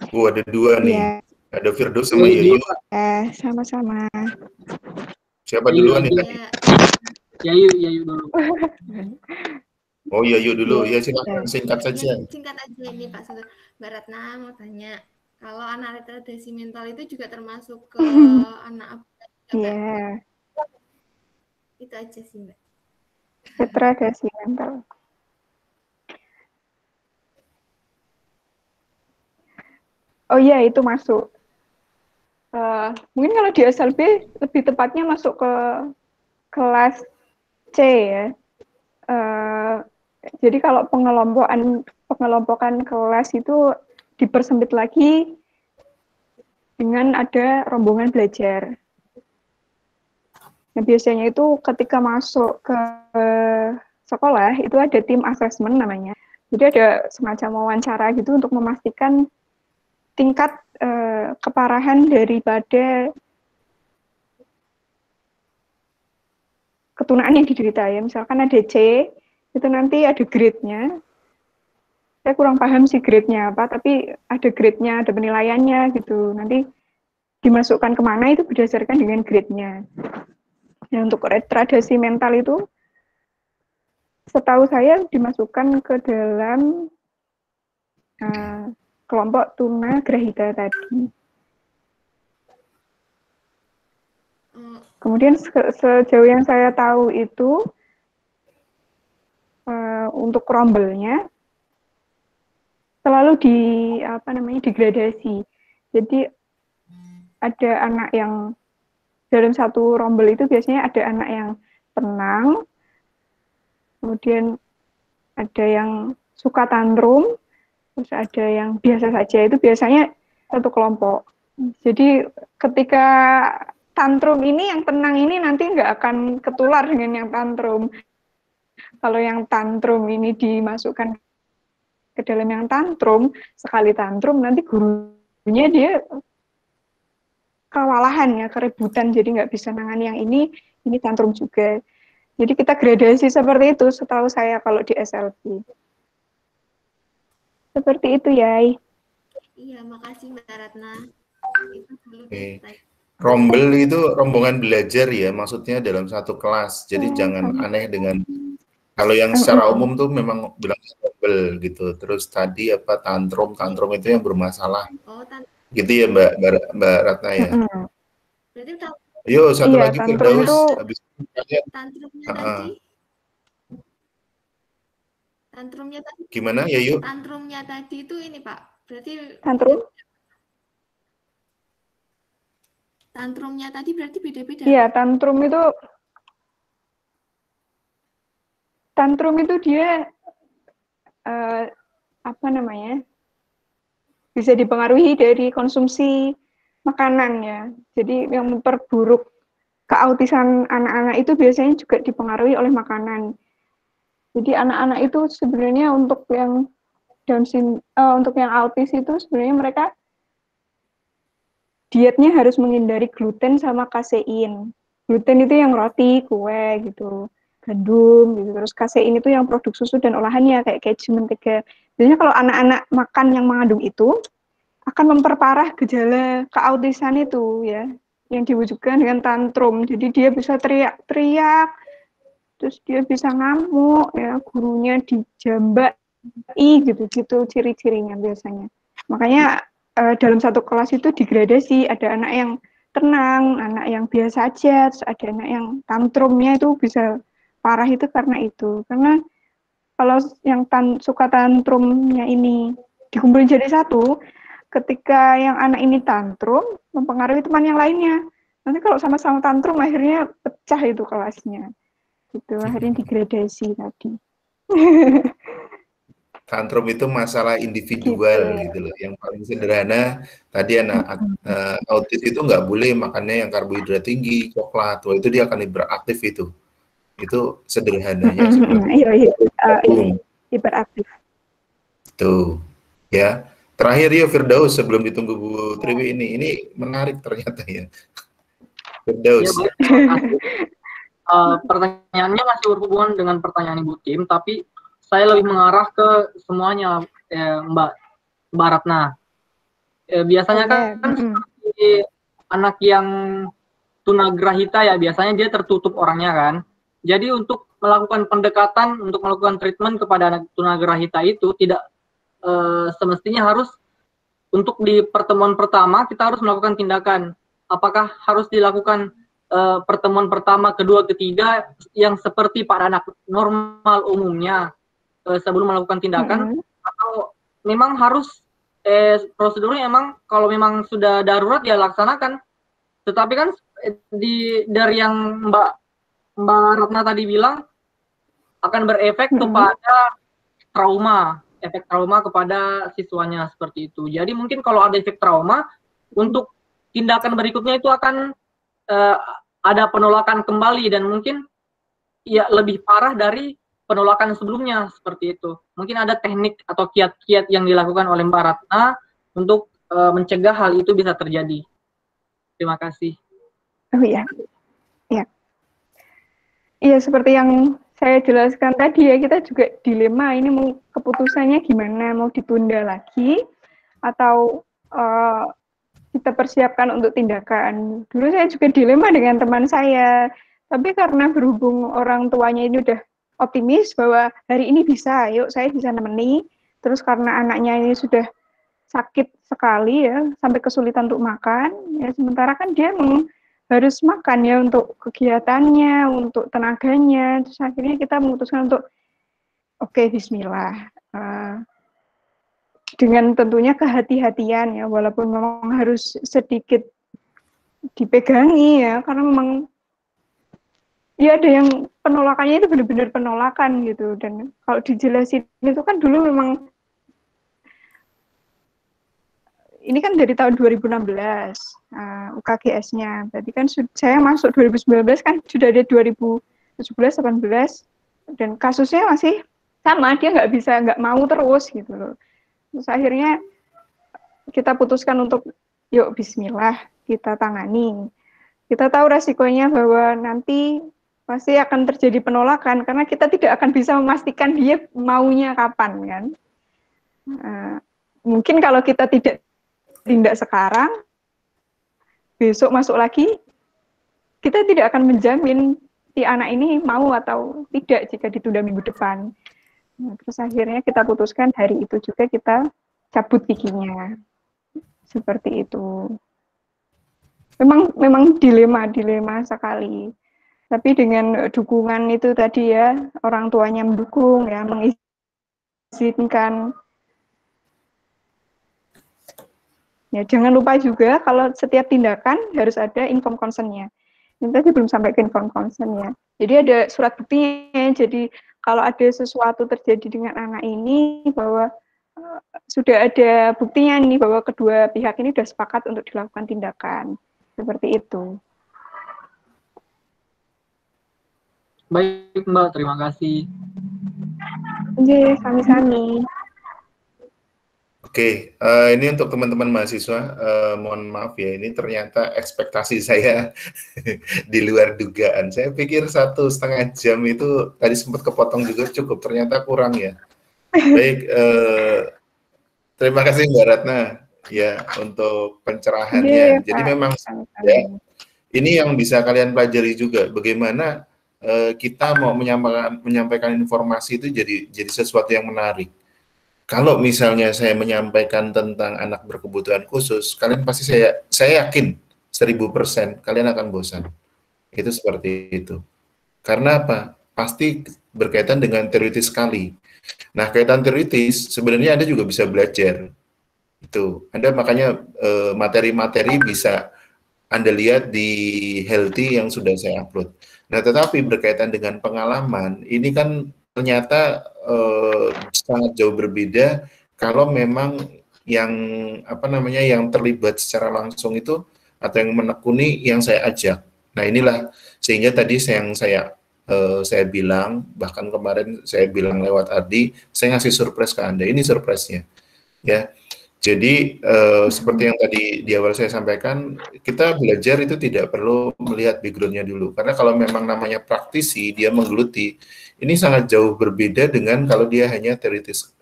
Ada dua nih. Ya. Ada Firdaus sama Yayu. Sama-sama. Siapa duluan nih? Yayu dulu. Oh, Yayu dulu. Ya, silakan singkat saja. Singkat aja ini Pak Sugeng. Mbak Ratna mau tanya, kalau anak retardasi mental itu juga termasuk ke anak apa? Iya. Itu aja sih Mbak. Retardasi mental. Oh iya, itu masuk. Mungkin kalau di SLB lebih tepatnya masuk ke kelas C ya. Jadi kalau pengelompokan kelas itu dipersempit lagi dengan ada rombongan belajar. Nah, biasanya itu ketika masuk ke sekolah itu ada tim assessment namanya. Jadi ada semacam wawancara gitu untuk memastikan tingkat keparahan daripada ketunaan yang diderita ya. Misalkan ada C, itu nanti ada grade-nya. Saya kurang paham sih grade-nya apa, tapi ada grade-nya, ada penilaiannya gitu. Nanti dimasukkan kemana itu berdasarkan dengan grade-nya. Nah, untuk retardasi mental itu, setahu saya dimasukkan ke dalam kelompok tunagrahita tadi. Kemudian sejauh yang saya tahu itu untuk rombelnya selalu digradasi. Jadi ada anak yang dalam satu rombel itu biasanya ada anak yang tenang, kemudian ada yang suka tantrum, terus ada yang biasa saja. Itu biasanya satu kelompok. Jadi ketika tantrum ini, yang tenang ini nanti nggak akan ketular dengan yang tantrum. Kalau yang tantrum ini dimasukkan ke dalam yang tantrum, sekali tantrum nanti gurunya dia kewalahan ya, keributan, jadi nggak bisa nangani yang ini tantrum juga. Jadi kita gradasi seperti itu setahu saya kalau di SLP. Seperti itu ya. Iya, makasih Mbak Ratna. Itu dulu Rombel itu rombongan belajar ya, maksudnya dalam satu kelas. Jadi jangan aneh dengan, kalau yang secara umum tuh memang bilang rombel gitu. Terus tadi apa tantrum itu yang bermasalah. Gitu ya Mbak Ratna ya. Berarti Yo, satu iya, lagi tantrum Firdaus. itu Habis itu kalian, tantrumnya tadi gimana ya yuk? Tantrumnya tadi itu ini Pak. Berarti tantrumnya tadi berarti beda-beda. Iya, tantrum itu dia apa namanya? Bisa dipengaruhi dari konsumsi makanan ya. Jadi yang memperburuk keautisan anak-anak itu biasanya juga dipengaruhi oleh makanan. Jadi anak-anak itu sebenarnya untuk yang untuk yang autis itu sebenarnya mereka dietnya harus menghindari gluten sama kasein. Gluten itu yang roti, kue gitu, gandum gitu. Terus kasein itu yang produk susu dan olahannya kayak keju, mentega. Biasanya kalau anak-anak makan yang mengandung itu akan memperparah gejala keautisan itu ya, yang diwujudkan dengan tantrum. Jadi dia bisa teriak-teriak, terus dia bisa ngamuk ya, gurunya dijambak gitu ciri-cirinya biasanya. Makanya dalam satu kelas itu digradasi, ada anak yang tenang, anak yang biasa aja, terus ada anak yang tantrumnya itu bisa parah itu karena itu. Karena kalau yang suka tantrumnya ini dikumpulin jadi satu, ketika yang anak ini tantrum mempengaruhi teman yang lainnya. Nanti kalau sama-sama tantrum akhirnya pecah itu kelasnya. Gitu, akhirnya digradasi tadi. Tantrum itu masalah individual gitu loh. Yang paling sederhana tadi anak autis itu nggak boleh makannya yang karbohidrat tinggi, coklat. Wah, itu dia akan hiperaktif itu. Itu sederhananya. Iya, hiperaktif. Tuh, ya. Terakhir ya Firdaus sebelum ditunggu Bu Triwi ini menarik ternyata ya. Firdaus. Ya, pertanyaannya masih berhubungan dengan pertanyaan Ibu Tim, tapi saya lebih mengarah ke semuanya Mbak Ratna. Biasanya kan seperti anak yang tunagrahita ya, biasanya dia tertutup orangnya kan. Jadi untuk melakukan pendekatan, untuk melakukan treatment kepada anak tunagrahita itu tidak semestinya harus untuk di pertemuan pertama kita harus melakukan tindakan. Apakah harus dilakukan pertemuan pertama, kedua, ketiga yang seperti pada anak normal umumnya sebelum melakukan tindakan, atau memang harus prosedurnya emang kalau memang sudah darurat ya laksanakan. Tetapi kan dari yang Mbak Ratna tadi bilang akan berefek kepada trauma, efek trauma kepada siswanya seperti itu. Jadi mungkin kalau ada efek trauma, untuk tindakan berikutnya itu akan ada penolakan kembali dan mungkin ya lebih parah dari penolakan sebelumnya seperti itu. Mungkin ada teknik atau kiat-kiat yang dilakukan oleh Mbak Ratna untuk mencegah hal itu bisa terjadi. Terima kasih. Oh iya, ya. Iya seperti yang saya jelaskan tadi ya, kita juga dilema ini mau keputusannya gimana, mau ditunda lagi atau kita persiapkan untuk tindakan. Dulu saya juga dilema dengan teman saya, tapi karena berhubung orang tuanya ini udah optimis bahwa hari ini bisa, yuk saya bisa nemeni, terus karena anaknya ini sudah sakit sekali ya, sampai kesulitan untuk makan, ya sementara kan dia harus makan ya untuk kegiatannya, untuk tenaganya, terus akhirnya kita memutuskan untuk oke, bismillah. Dengan tentunya kehati-hatian ya, walaupun memang harus sedikit dipegangi ya, karena memang ya ada yang penolakannya itu benar-benar penolakan gitu, dan kalau dijelasin itu kan dulu memang ini kan dari tahun 2016 UKGS-nya, berarti kan saya masuk 2019 kan sudah ada 2017, 18, dan kasusnya masih sama, dia nggak mau terus gitu loh. Terus akhirnya kita putuskan untuk yuk Bismillah kita tangani. Kita tahu resikonya bahwa nanti pasti akan terjadi penolakan karena kita tidak akan bisa memastikan dia maunya kapan kan. Mungkin kalau kita tidak tindak sekarang, besok masuk lagi, kita tidak akan menjamin si anak ini mau atau tidak jika ditunda minggu depan. Nah, terus akhirnya kita putuskan hari itu juga kita cabut giginya. Seperti itu. Memang dilema sekali. Tapi dengan dukungan itu tadi ya, orang tuanya mendukung ya, mengizinkan. Ya, jangan lupa juga kalau setiap tindakan harus ada informed consent-nya. Ini tadi belum sampai ke informed consent-nya. Jadi ada surat buktinya. Jadi kalau ada sesuatu terjadi dengan anak ini bahwa sudah ada buktinya nih bahwa kedua pihak ini sudah sepakat untuk dilakukan tindakan. Seperti itu. Baik Mbak, terima kasih. Oke, sami-sami. Oke, ini untuk teman-teman mahasiswa, mohon maaf ya, ini ternyata ekspektasi saya di luar dugaan. Saya pikir 1,5 jam itu tadi sempat kepotong juga cukup, ternyata kurang ya. Baik, terima kasih Mbak Ratna ya untuk pencerahannya. Jadi memang ya, ini yang bisa kalian pelajari juga, bagaimana kita mau menyampaikan informasi itu jadi sesuatu yang menarik. Kalau misalnya saya menyampaikan tentang anak berkebutuhan khusus, kalian pasti saya yakin 1000% kalian akan bosan. Itu seperti itu. Karena apa? Pasti berkaitan dengan teoritis sekali. Nah, kaitan teoritis sebenarnya Anda juga bisa belajar. Itu. Anda makanya materi-materi bisa Anda lihat di Healthy yang sudah saya upload. Nah, tetapi berkaitan dengan pengalaman, ini kan ternyata sangat jauh berbeda kalau memang yang yang terlibat secara langsung itu atau yang menekuni yang saya ajak. Nah, inilah sehingga tadi yang saya bilang, bahkan kemarin saya bilang lewat Ardi, saya ngasih surprise ke Anda. Ini surprise-nya. Ya. Jadi seperti yang tadi di awal saya sampaikan, kita belajar itu tidak perlu melihat background-nya dulu. Karena kalau memang namanya praktisi, dia menggeluti, ini sangat jauh berbeda dengan kalau dia hanya teoritis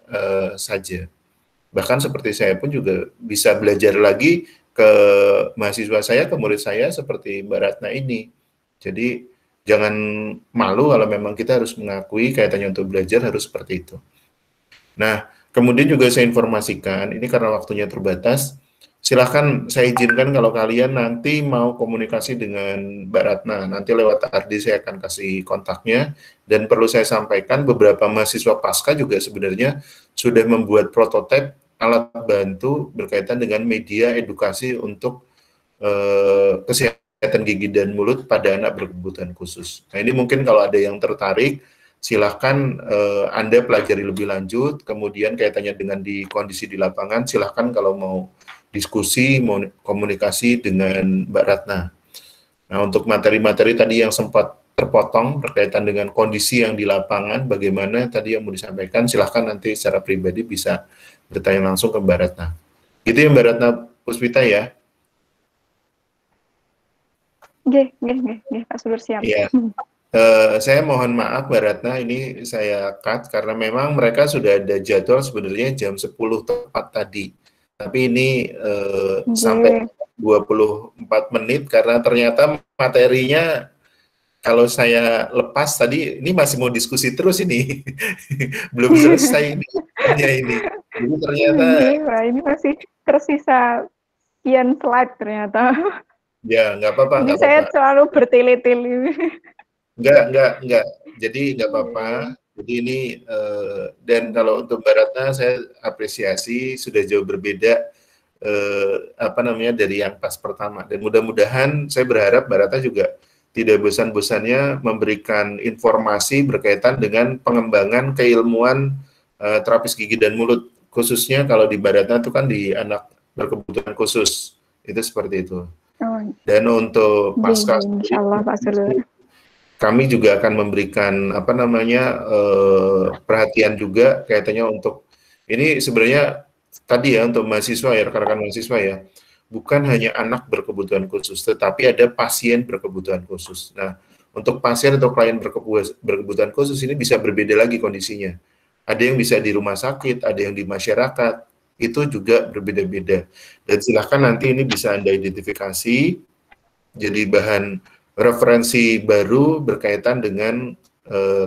saja. Bahkan seperti saya pun juga bisa belajar lagi ke mahasiswa saya, ke murid saya seperti Mbak Ratna ini. Jadi jangan malu kalau memang kita harus mengakui kaitannya untuk belajar harus seperti itu. Nah, kemudian juga saya informasikan, ini karena waktunya terbatas, silahkan saya izinkan kalau kalian nanti mau komunikasi dengan Mbak Ratna, nanti lewat Ardi saya akan kasih kontaknya, dan perlu saya sampaikan beberapa mahasiswa pasca juga sebenarnya sudah membuat prototipe alat bantu berkaitan dengan media edukasi untuk kesehatan gigi dan mulut pada anak berkebutuhan khusus. Nah, ini mungkin kalau ada yang tertarik, silahkan Anda pelajari lebih lanjut, kemudian kaitannya dengan di kondisi di lapangan, silahkan kalau mau diskusi, mau komunikasi dengan Mbak Ratna. Nah, untuk materi-materi tadi yang sempat terpotong berkaitan dengan kondisi yang di lapangan, bagaimana tadi yang mau disampaikan, silahkan nanti secara pribadi bisa bertanya langsung ke Mbak Ratna. Gitu ya Mbak Ratna Puspita ya? Oke, Pak Sulur siap. Iya. Saya mohon maaf Mbak Ratna, ini saya cut karena memang mereka sudah ada jadwal sebenarnya jam 10 tepat tadi. Tapi ini sampai 24 menit karena ternyata materinya kalau saya lepas tadi, ini masih mau diskusi terus ini. Belum selesai ini. Jadi ternyata... ini masih tersisa sekian slide ternyata. Ya, nggak apa-apa. Ini saya selalu bertele-tele. Enggak. Jadi nggak apa-apa. Jadi ini dan kalau untuk Mbak Ratna saya apresiasi sudah jauh berbeda dari yang pas pertama. Dan mudah-mudahan saya berharap Mbak Ratna juga tidak bosan-bosannya memberikan informasi berkaitan dengan pengembangan keilmuan terapis gigi dan mulut, khususnya kalau di Mbak Ratna itu kan di anak berkebutuhan khusus. Itu seperti itu. Dan untuk pasca Insyaallah Pak Sulur. kami juga akan memberikan perhatian juga kaitannya untuk ini sebenarnya tadi ya untuk mahasiswa ya, rekan-rekan mahasiswa ya, bukan hanya anak berkebutuhan khusus, tetapi ada pasien berkebutuhan khusus. Nah, untuk pasien atau klien berkebutuhan khusus ini bisa berbeda lagi kondisinya. Ada yang bisa di rumah sakit, ada yang di masyarakat, itu juga berbeda-beda. Dan silahkan nanti ini bisa Anda identifikasi jadi bahan referensi baru berkaitan dengan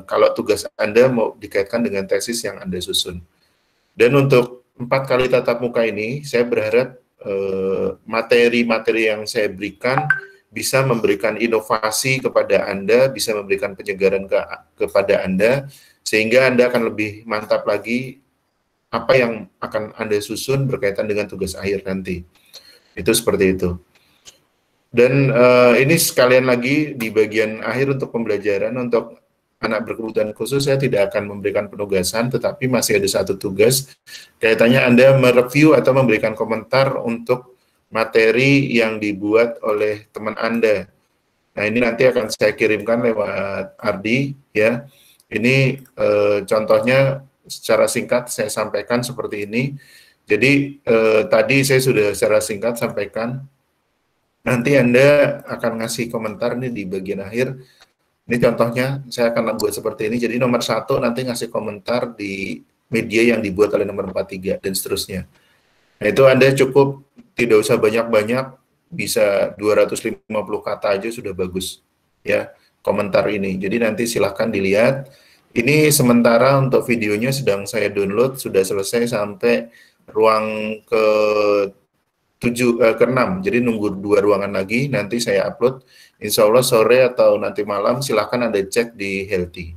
kalau tugas Anda mau dikaitkan dengan tesis yang Anda susun. Dan untuk 4 kali tatap muka ini, saya berharap materi-materi yang saya berikan bisa memberikan inovasi kepada Anda, bisa memberikan penyegaran kepada Anda, sehingga Anda akan lebih mantap lagi apa yang akan Anda susun berkaitan dengan tugas akhir nanti. Itu seperti itu. Dan ini sekalian lagi di bagian akhir untuk pembelajaran, untuk anak berkebutuhan khusus saya tidak akan memberikan penugasan, tetapi masih ada satu tugas, kaitannya Anda mereview atau memberikan komentar untuk materi yang dibuat oleh teman Anda. Nah, ini nanti akan saya kirimkan lewat Ardi, ya. Ini contohnya secara singkat saya sampaikan seperti ini. Jadi tadi saya sudah secara singkat sampaikan. Nanti Anda akan ngasih komentar nih di bagian akhir. Ini contohnya saya akan buat seperti ini. Jadi nomor 1 nanti ngasih komentar di media yang dibuat oleh nomor 43 dan seterusnya. Nah, itu Anda cukup tidak usah banyak-banyak, bisa 250 kata aja sudah bagus ya komentar ini. Jadi nanti silahkan dilihat. Ini sementara untuk videonya sedang saya download, sudah selesai sampai ruang ke-6. Jadi nunggu 2 ruangan lagi, nanti saya upload. Insya Allah sore atau nanti malam silahkan Anda cek di Healthy.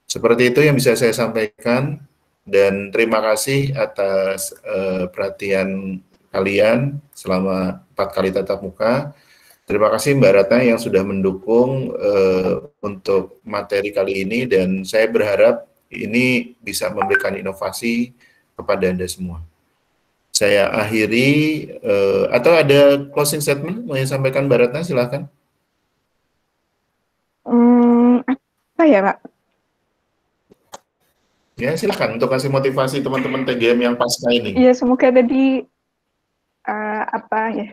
Seperti itu yang bisa saya sampaikan. Dan terima kasih atas perhatian kalian selama 4 kali tatap muka. Terima kasih Mbak Ratna yang sudah mendukung untuk materi kali ini, dan saya berharap ini bisa memberikan inovasi kepada Anda semua. Saya akhiri, atau ada closing statement mau sampaikan Mbak Ratna, silakan. Apa ya Pak? Ya silakan untuk kasih motivasi teman-teman TGM yang pasca ini. Iya, semoga tadi apa ya?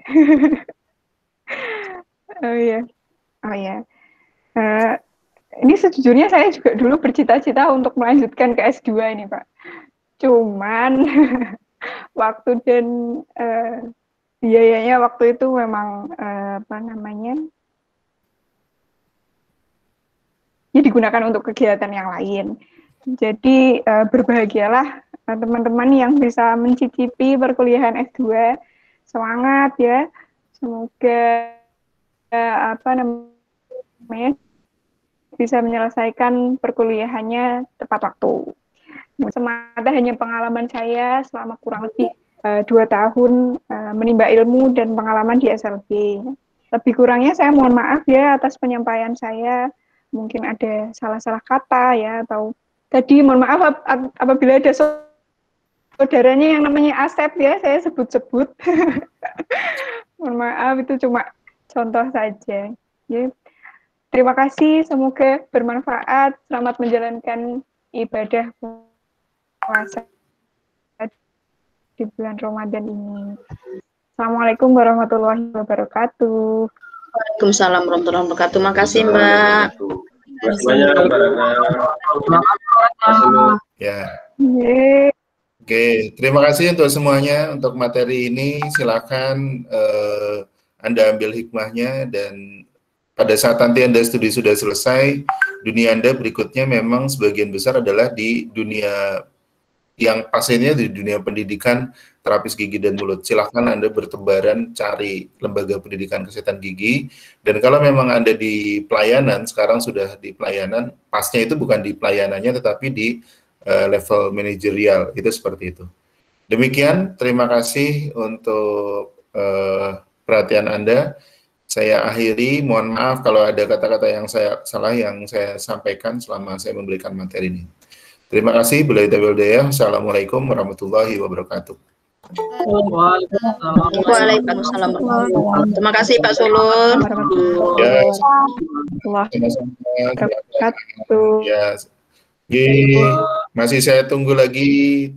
Ini sejujurnya saya juga dulu bercita-cita untuk melanjutkan ke S2 ini Pak. Cuman waktu dan biayanya waktu itu memang ya digunakan untuk kegiatan yang lain. Jadi berbahagialah teman-teman yang bisa mencicipi perkuliahan S2. Semangat ya. Semoga bisa menyelesaikan perkuliahannya tepat waktu. Semata hanya pengalaman saya selama kurang lebih 2 tahun menimba ilmu dan pengalaman di SLB. Lebih kurangnya saya mohon maaf ya atas penyampaian saya. Mungkin ada salah-salah kata ya, atau tadi mohon maaf apabila ada saudaranya yang namanya Asep ya, saya sebut-sebut. Mohon maaf, itu cuma contoh saja. Ya. Terima kasih, semoga bermanfaat. Selamat menjalankan ibadah puasa di bulan Ramadan ini. Assalamualaikum warahmatullahi wabarakatuh. Waalaikumsalam warahmatullahi wabarakatuh. Makasih Mbak. Terima kasih banyak Mbak Ratna. Ya. Oke, terima kasih untuk semuanya untuk materi ini. Silakan Anda ambil hikmahnya, dan pada saat nanti Anda studi sudah selesai, dunia Anda berikutnya memang sebagian besar adalah di dunia yang pasiennya di dunia pendidikan terapis gigi dan mulut. Silahkan Anda bertebaran cari lembaga pendidikan kesehatan gigi, dan kalau memang Anda di pelayanan, sekarang sudah di pelayanan, pasnya itu bukan di pelayanannya tetapi di level manajerial, itu seperti itu. Demikian, terima kasih untuk perhatian Anda. Saya akhiri, mohon maaf kalau ada kata-kata yang saya salah yang saya sampaikan selama saya memberikan materi ini. Terima kasih. Assalamualaikum warahmatullahi wabarakatuh. Waalaikumsalam. Terima kasih Pak Sulun. Ya, Warahmatullahi sama-sama. wabarakatuh. Ya, masih saya tunggu lagi